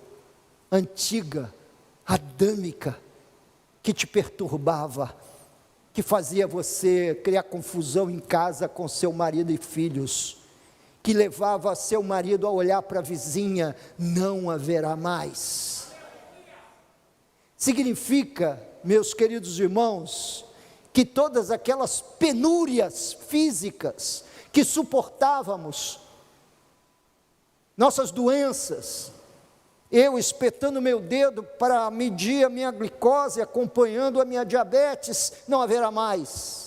A: antiga, adâmica, que te perturbava, que fazia você criar confusão em casa com seu marido e filhos, que levava seu marido a olhar para a vizinha, não haverá mais. Significa, meus queridos irmãos, que todas aquelas penúrias físicas que suportávamos, nossas doenças, eu espetando meu dedo para medir a minha glicose, acompanhando a minha diabetes, não haverá mais.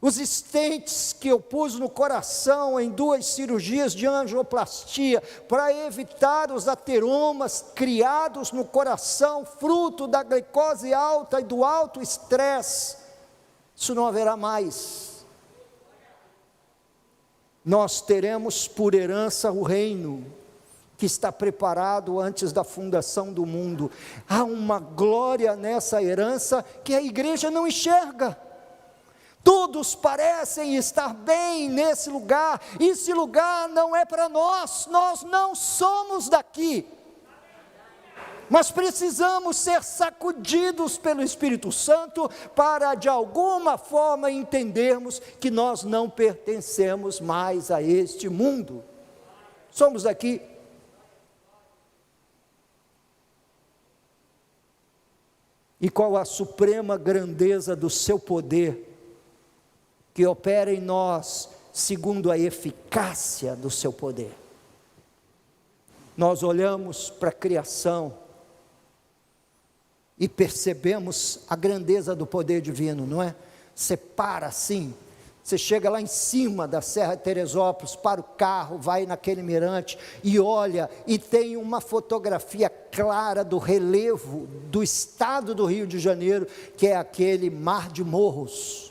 A: Os stents que eu pus no coração em 2 cirurgias de angioplastia, para evitar os ateromas criados no coração, fruto da glicose alta e do alto estresse, isso não haverá mais. Nós teremos por herança o reino, que está preparado antes da fundação do mundo. Há uma glória nessa herança que a igreja não enxerga. Todos parecem estar bem nesse lugar, e esse lugar não é para nós, nós não somos daqui, mas precisamos ser sacudidos pelo Espírito Santo, para de alguma forma entendermos que nós não pertencemos mais a este mundo, somos daqui. E qual a suprema grandeza do seu poder, que opera em nós segundo a eficácia do seu poder. Nós olhamos para a criação e percebemos a grandeza do poder divino, não é? Você para assim, você chega lá em cima da Serra de Teresópolis, para o carro, vai naquele mirante e olha, e tem uma fotografia clara do relevo do estado do Rio de Janeiro, que é aquele mar de morros.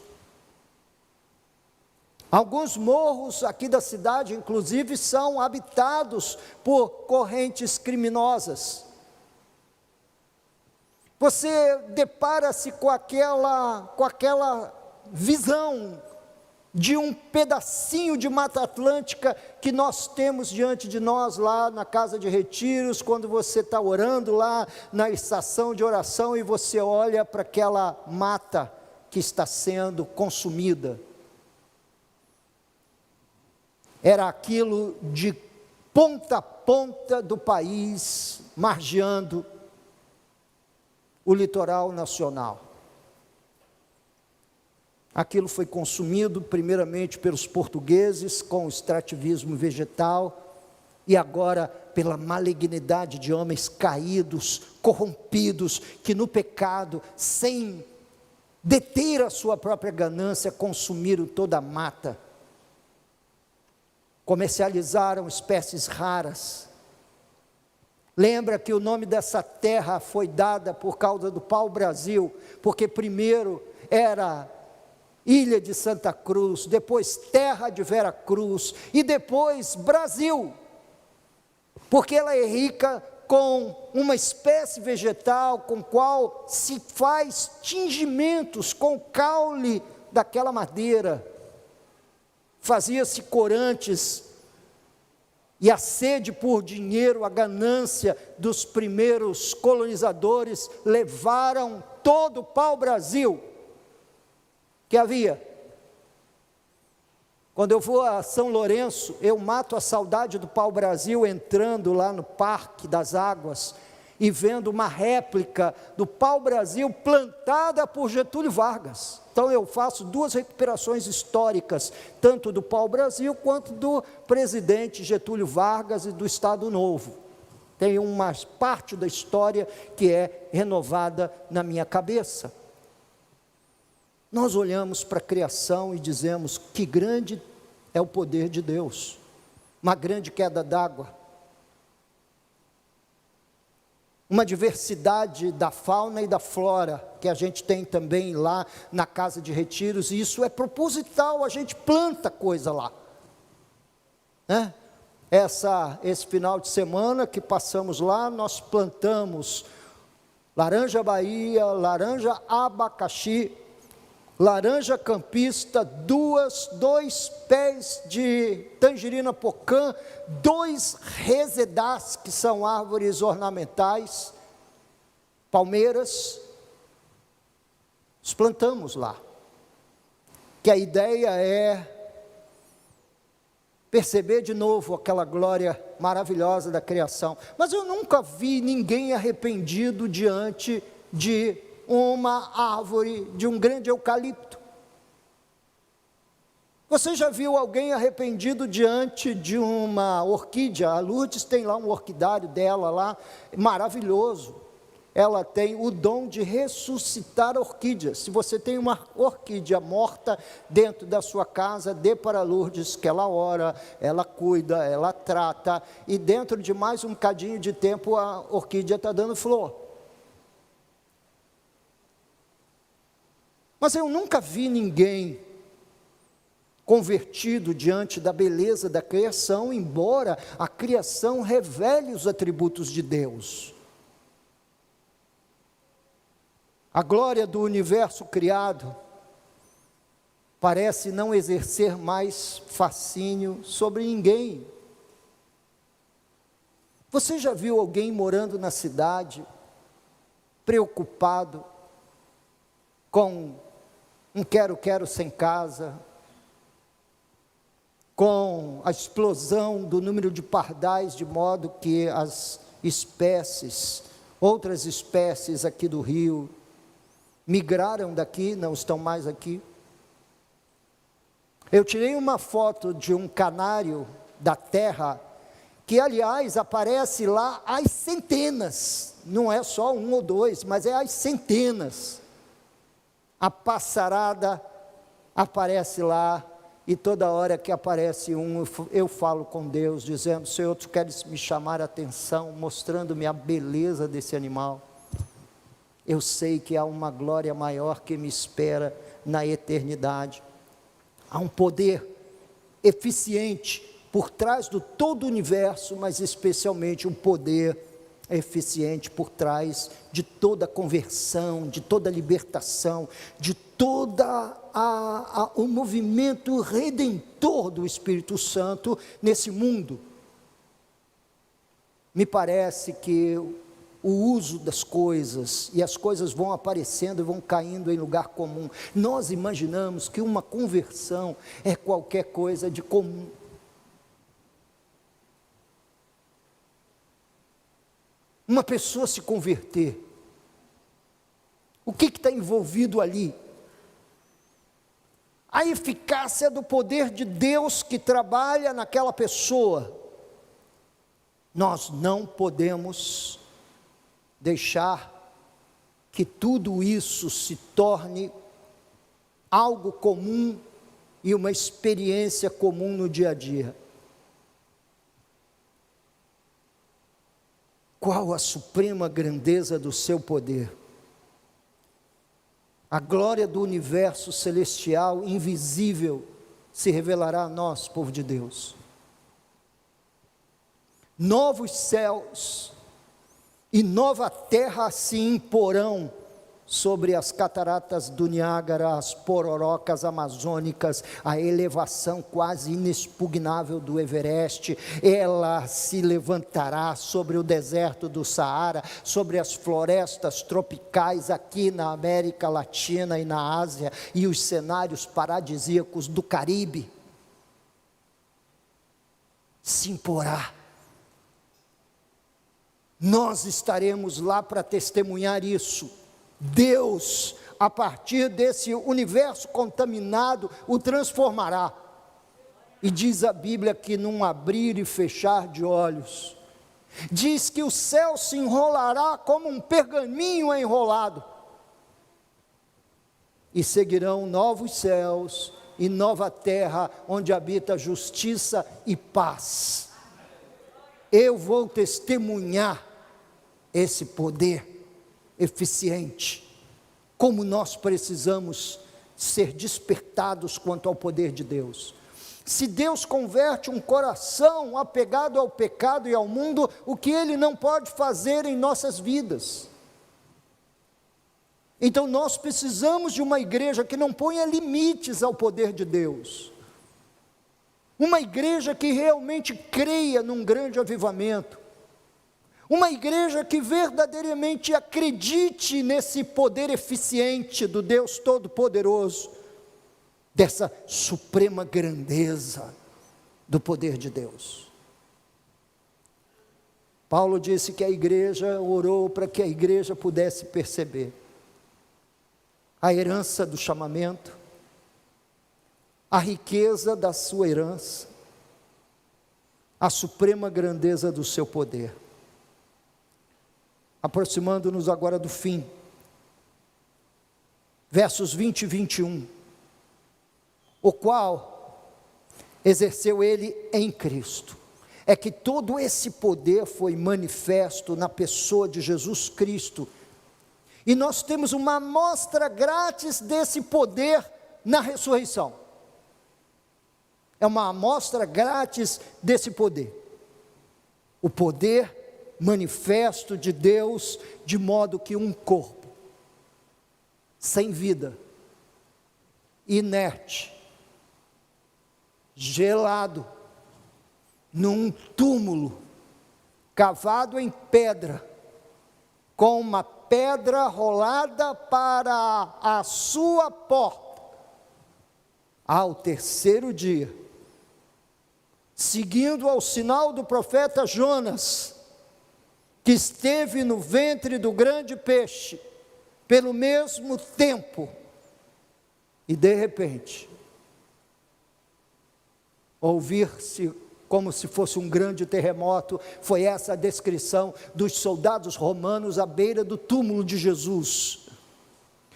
A: Alguns morros aqui da cidade, inclusive, são habitados por correntes criminosas. Você depara-se com aquela visão de um pedacinho de Mata Atlântica que nós temos diante de nós lá na casa de retiros, quando você está orando lá na estação de oração e você olha para aquela mata que está sendo consumida. Era aquilo de ponta a ponta do país, margeando o litoral nacional. Aquilo foi consumido primeiramente pelos portugueses com o extrativismo vegetal e agora pela malignidade de homens caídos, corrompidos, que no pecado, sem deter a sua própria ganância, consumiram toda a mata. Comercializaram espécies raras. Lembra que o nome dessa terra foi dada por causa do pau-brasil, porque primeiro era Ilha de Santa Cruz, depois Terra de Vera Cruz e depois Brasil, porque ela é rica com uma espécie vegetal com qual se faz tingimentos com o caule daquela madeira, fazia-se corantes, e a sede por dinheiro, a ganância dos primeiros colonizadores levaram todo o pau-brasil que havia. Quando eu vou a São Lourenço, eu mato a saudade do pau-brasil entrando lá no Parque das Águas e vendo uma réplica do pau-brasil plantada por Getúlio Vargas. Então eu faço duas recuperações históricas, tanto do pau-brasil quanto do presidente Getúlio Vargas e do Estado Novo. Tem uma parte da história que é renovada na minha cabeça. Nós olhamos para a criação e dizemos que grande é o poder de Deus, uma grande queda d'água, uma diversidade da fauna e da flora, que a gente tem também lá na casa de retiros, e isso é proposital, a gente planta coisa lá, né? Esse final de semana que passamos lá, nós plantamos laranja Bahia, laranja abacaxi, laranja campista, dois pés de tangerina pocã, 2 resedás, que são árvores ornamentais, palmeiras, os plantamos lá, que a ideia é perceber de novo aquela glória maravilhosa da criação. Mas eu nunca vi ninguém arrependido diante de uma árvore, de um grande eucalipto. Você já viu alguém arrependido diante de uma orquídea? A Lourdes tem lá um orquidário dela lá, maravilhoso. Ela tem o dom de ressuscitar orquídeas. Se você tem uma orquídea morta dentro da sua casa, dê para a Lourdes, que ela ora, ela cuida, ela trata, e dentro de mais um bocadinho de tempo a orquídea está dando flor. Mas eu nunca vi ninguém convertido diante da beleza da criação, embora a criação revele os atributos de Deus. A glória do universo criado parece não exercer mais fascínio sobre ninguém. Você já viu alguém morando na cidade, preocupado com um quero-quero sem casa, com a explosão do número de pardais, de modo que as espécies, outras espécies aqui do Rio, migraram daqui, não estão mais aqui? Eu tirei uma foto de um canário da terra, que aliás aparece lá às centenas, não é só 1 ou 2, mas é às centenas. A passarada aparece lá, e toda hora que aparece um, eu falo com Deus, dizendo: Senhor, tu queres me chamar a atenção, mostrando-me a beleza desse animal. Eu sei que há uma glória maior que me espera na eternidade. Há um poder eficiente por trás do todo o universo, mas especialmente um poder eficiente por trás de toda conversão, de toda libertação, de toda o movimento redentor do Espírito Santo nesse mundo. Me parece que o uso das coisas, e as coisas vão aparecendo e vão caindo em lugar comum. Nós imaginamos que uma conversão é qualquer coisa de comum. Uma pessoa se converter, o que está envolvido ali? A eficácia do poder de Deus que trabalha naquela pessoa. Nós não podemos deixar que tudo isso se torne algo comum e uma experiência comum no dia a dia. Qual a suprema grandeza do seu poder? A glória do universo celestial, invisível, se revelará a nós, povo de Deus. Novos céus e nova terra se imporão sobre as cataratas do Niágara, as pororocas amazônicas, a elevação quase inexpugnável do Everest. Ela se levantará sobre o deserto do Saara, sobre as florestas tropicais aqui na América Latina e na Ásia, e os cenários paradisíacos do Caribe. Se imporá. Nós estaremos lá para testemunhar isso. Deus, a partir desse universo contaminado, o transformará. E diz a Bíblia que num abrir e fechar de olhos, diz que o céu se enrolará como um pergaminho enrolado, e seguirão novos céus e nova terra, onde habita justiça e paz. Eu vou testemunhar esse poder eficiente, como nós precisamos ser despertados quanto ao poder de Deus. Se Deus converte um coração apegado ao pecado e ao mundo, o que Ele não pode fazer em nossas vidas? Então nós precisamos de uma igreja que não ponha limites ao poder de Deus, uma igreja que realmente creia num grande avivamento, uma igreja que verdadeiramente acredite nesse poder eficiente do Deus Todo-Poderoso, dessa suprema grandeza do poder de Deus. Paulo disse que a igreja orou para que a igreja pudesse perceber a herança do chamamento, a riqueza da sua herança, a suprema grandeza do seu poder. Aproximando-nos agora do fim, versos 20 e 21, o qual exerceu ele em Cristo. É que todo esse poder foi manifesto na pessoa de Jesus Cristo, e nós temos uma amostra grátis desse poder na ressurreição. É uma amostra grátis desse poder, o poder manifesto de Deus, de modo que um corpo sem vida, inerte, gelado, num túmulo cavado em pedra, com uma pedra rolada para a sua porta, ao terceiro dia, seguindo ao sinal do profeta Jonas, que esteve no ventre do grande peixe, pelo mesmo tempo, e de repente, ouvir-se como se fosse um grande terremoto. Foi essa a descrição dos soldados romanos à beira do túmulo de Jesus,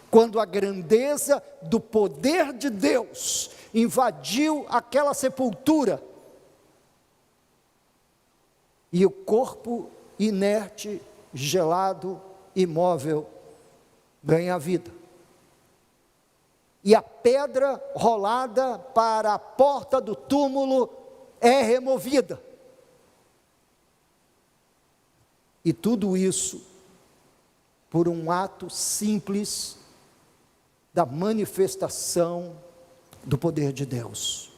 A: quando a grandeza do poder de Deus invadiu aquela sepultura, e o corpo inerte, gelado, imóvel, ganha vida. E a pedra rolada para a porta do túmulo é removida. E tudo isso por um ato simples da manifestação do poder de Deus.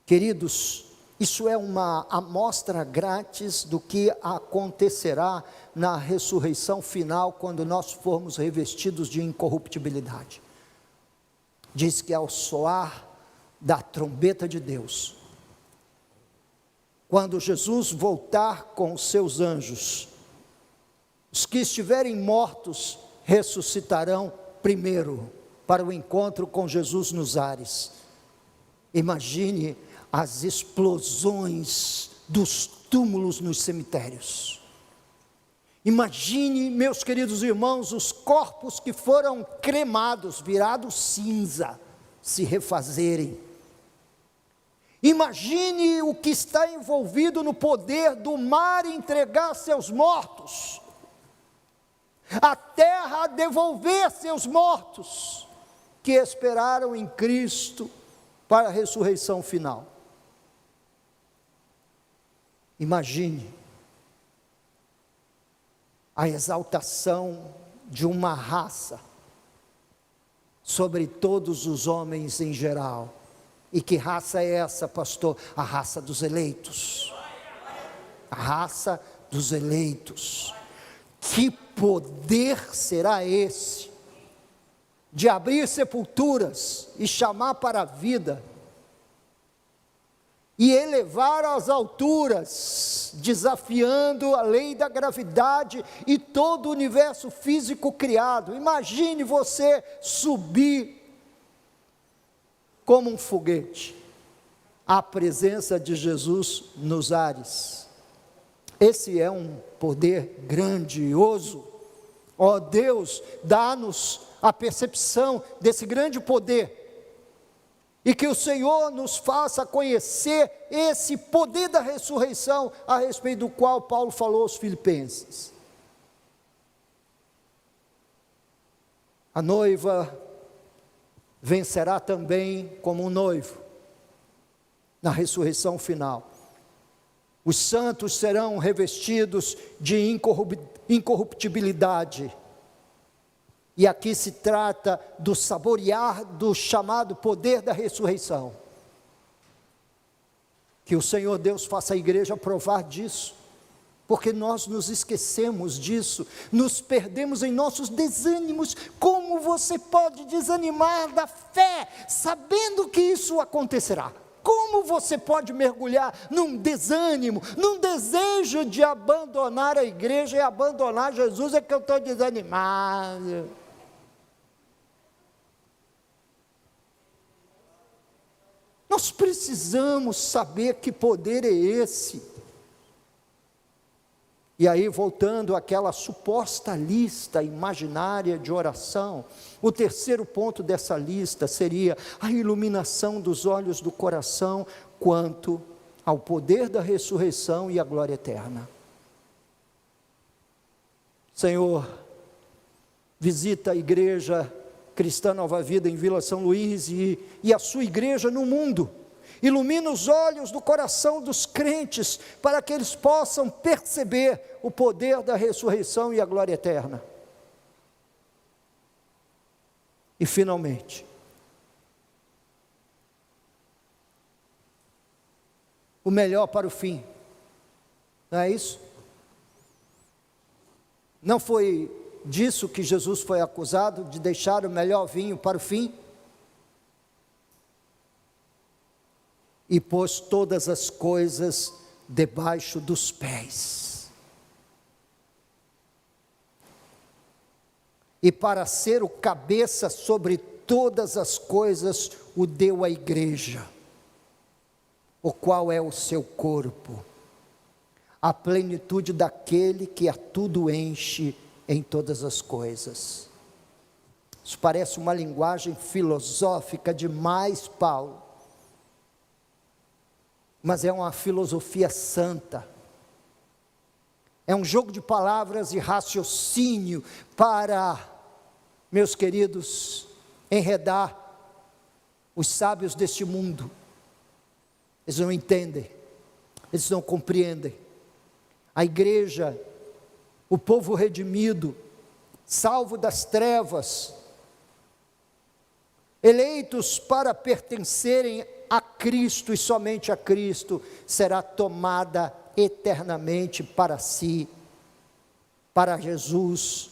A: Queridos, isso é uma amostra grátis do que acontecerá na ressurreição final, quando nós formos revestidos de incorruptibilidade. Diz que ao soar da trombeta de Deus, quando Jesus voltar com os seus anjos, os que estiverem mortos ressuscitarão primeiro para o encontro com Jesus nos ares. Imagine as explosões dos túmulos nos cemitérios. Imagine, meus queridos irmãos, os corpos que foram cremados, virados cinza, se refazerem. Imagine o que está envolvido no poder do mar entregar seus mortos, a terra devolver seus mortos, que esperaram em Cristo para a ressurreição final. Imagine a exaltação de uma raça sobre todos os homens em geral. E que raça é essa, pastor? A raça dos eleitos. A raça dos eleitos. Que poder será esse de abrir sepulturas e chamar para a vida e elevar às alturas, desafiando a lei da gravidade e todo o universo físico criado? Imagine você subir como um foguete à presença de Jesus nos ares. Esse é um poder grandioso. Ó Deus, dá-nos a percepção desse grande poder, e que o Senhor nos faça conhecer esse poder da ressurreição, a respeito do qual Paulo falou aos Filipenses. A noiva vencerá também como um noivo na ressurreição final. Os santos serão revestidos de incorruptibilidade. E aqui se trata do saborear do chamado poder da ressurreição. Que o Senhor Deus faça a igreja provar disso, porque nós nos esquecemos disso, nos perdemos em nossos desânimos. Como você pode desanimar da fé, sabendo que isso acontecerá? Como você pode mergulhar num desânimo, num desejo de abandonar a igreja e abandonar Jesus? É que eu estou desanimado. Nós precisamos saber que poder é esse. E aí, voltando àquela suposta lista imaginária de oração, o terceiro ponto dessa lista seria a iluminação dos olhos do coração quanto ao poder da ressurreição e à glória eterna. Senhor, visita a igreja Cristã Nova Vida em Vila São Luís e a sua igreja no mundo. Ilumina os olhos do coração dos crentes, para que eles possam perceber o poder da ressurreição e a glória eterna. E finalmente, o melhor para o fim, não é isso? Não foi disso que Jesus foi acusado, de deixar o melhor vinho para o fim? E pôs todas as coisas debaixo dos pés. E para ser o cabeça sobre todas as coisas, o deu à igreja, o qual é o seu corpo, a plenitude daquele que a tudo enche em todas as coisas. Isso parece uma linguagem filosófica demais, Paulo. Mas é uma filosofia santa, é um jogo de palavras e raciocínio para, meus queridos, enredar os sábios deste mundo. Eles não entendem, eles não compreendem, a igreja, o povo redimido, salvo das trevas, eleitos para pertencerem a Cristo e somente a Cristo, será tomada eternamente para si, para Jesus,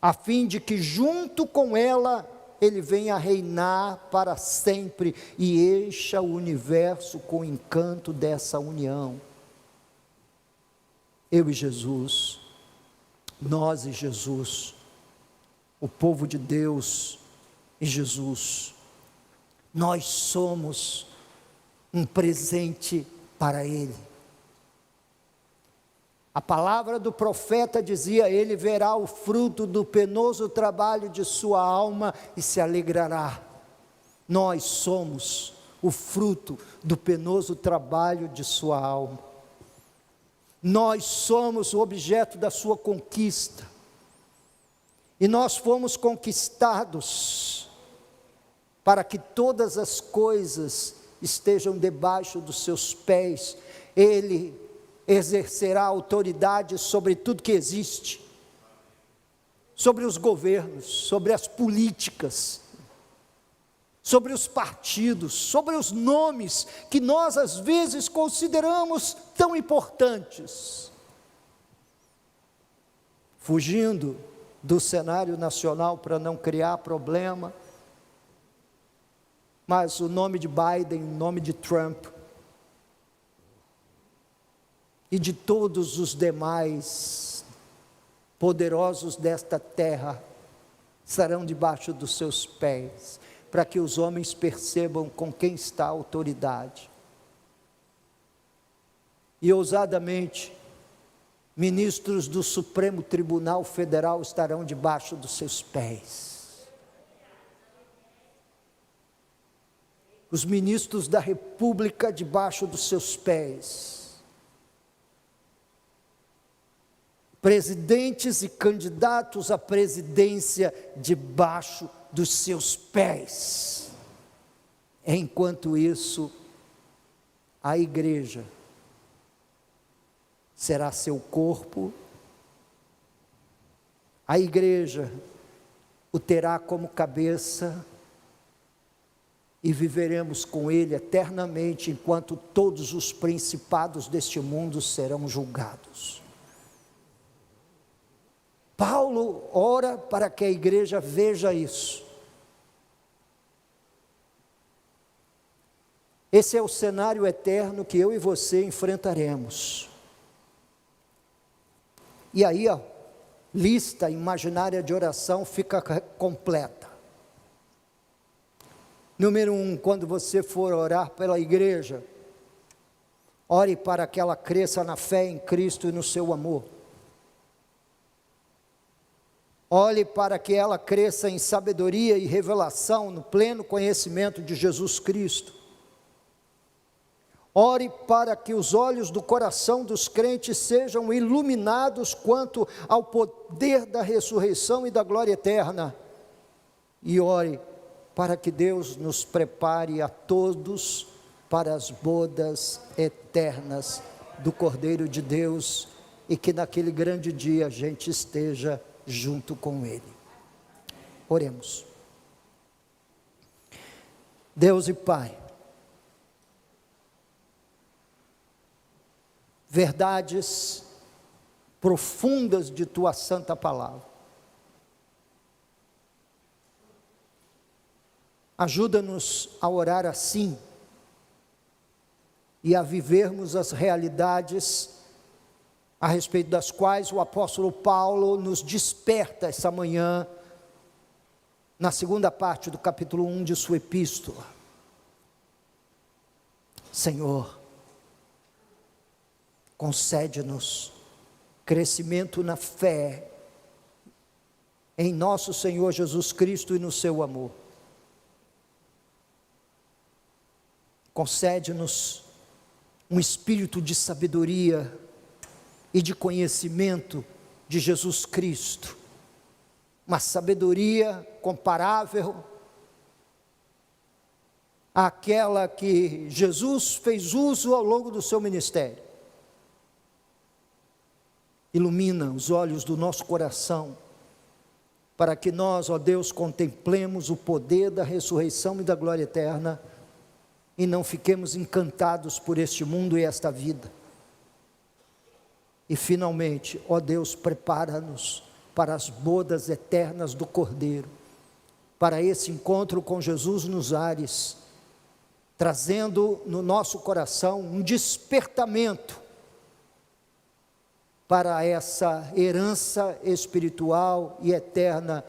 A: a fim de que junto com ela Ele venha reinar para sempre e encha o universo com o encanto dessa união. Eu e Jesus, nós e Jesus, o povo de Deus e Jesus, nós somos um presente para Ele. A palavra do profeta dizia: Ele verá o fruto do penoso trabalho de sua alma e se alegrará. Nós somos o fruto do penoso trabalho de sua alma. Nós somos o objeto da sua conquista. E nós fomos conquistados para que todas as coisas estejam debaixo dos seus pés. Ele exercerá autoridade sobre tudo que existe, sobre os governos, sobre as políticas, sobre os partidos, sobre os nomes que nós às vezes consideramos tão importantes. Fugindo do cenário nacional para não criar problema, mas o nome de Biden, o nome de Trump, e de todos os demais poderosos desta terra, estarão debaixo dos seus pés, para que os homens percebam com quem está a autoridade. E ousadamente, ministros do Supremo Tribunal Federal estarão debaixo dos seus pés. Os ministros da República debaixo dos seus pés. Presidentes e candidatos à presidência debaixo dos seus pés. Enquanto isso, a igreja será seu corpo, a igreja o terá como cabeça, e viveremos com ele eternamente, enquanto todos os principados deste mundo serão julgados. Paulo ora para que a igreja veja isso. Esse é o cenário eterno que eu e você enfrentaremos. E aí a lista imaginária de oração fica completa. Número 1, quando você for orar pela igreja, ore para que ela cresça na fé em Cristo e no seu amor. Ore para que ela cresça em sabedoria e revelação no pleno conhecimento de Jesus Cristo. Ore para que os olhos do coração dos crentes sejam iluminados quanto ao poder da ressurreição e da glória eterna. E ore para que Deus nos prepare a todos para as bodas eternas do Cordeiro de Deus, e que naquele grande dia a gente esteja junto com Ele. Oremos. Deus e Pai, verdades profundas de Tua santa palavra, ajuda-nos a orar assim e a vivermos as realidades a respeito das quais o apóstolo Paulo nos desperta essa manhã, na segunda parte do capítulo 1 de sua epístola. Senhor, concede-nos crescimento na fé, em nosso Senhor Jesus Cristo e no seu amor. Concede-nos um espírito de sabedoria e de conhecimento de Jesus Cristo, uma sabedoria comparável àquela que Jesus fez uso ao longo do seu ministério. ilumina os olhos do nosso coração, para que nós, ó Deus, contemplemos o poder da ressurreição e da glória eterna, e não fiquemos encantados por este mundo e esta vida. E finalmente, ó Deus, prepara-nos para as bodas eternas do Cordeiro, para esse encontro com Jesus nos ares, trazendo no nosso coração um despertamento para essa herança espiritual e eterna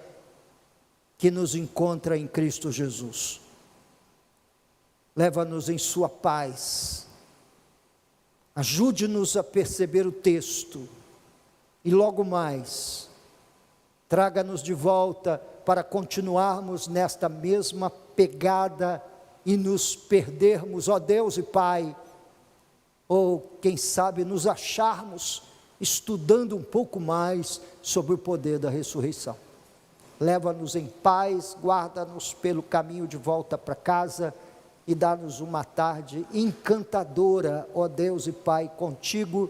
A: que nos encontra em Cristo Jesus. Leva-nos em sua paz, ajude-nos a perceber o texto, e logo mais, traga-nos de volta para continuarmos nesta mesma pegada e nos perdermos, ó Deus e Pai, ou quem sabe nos acharmos estudando um pouco mais sobre o poder da ressurreição. Leva-nos em paz, guarda-nos pelo caminho de volta para casa, e dá-nos uma tarde encantadora, ó Deus e Pai, contigo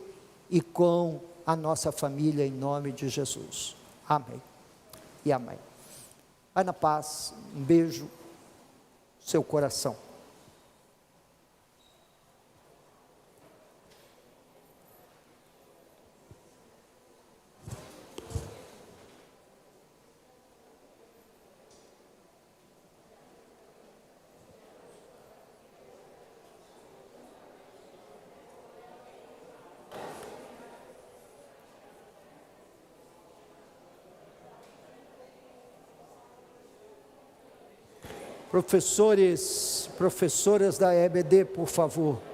A: e com a nossa família, em nome de Jesus. Amém e amém. Vai na paz, um beijo, seu coração. Professores, professoras da EBD, por favor.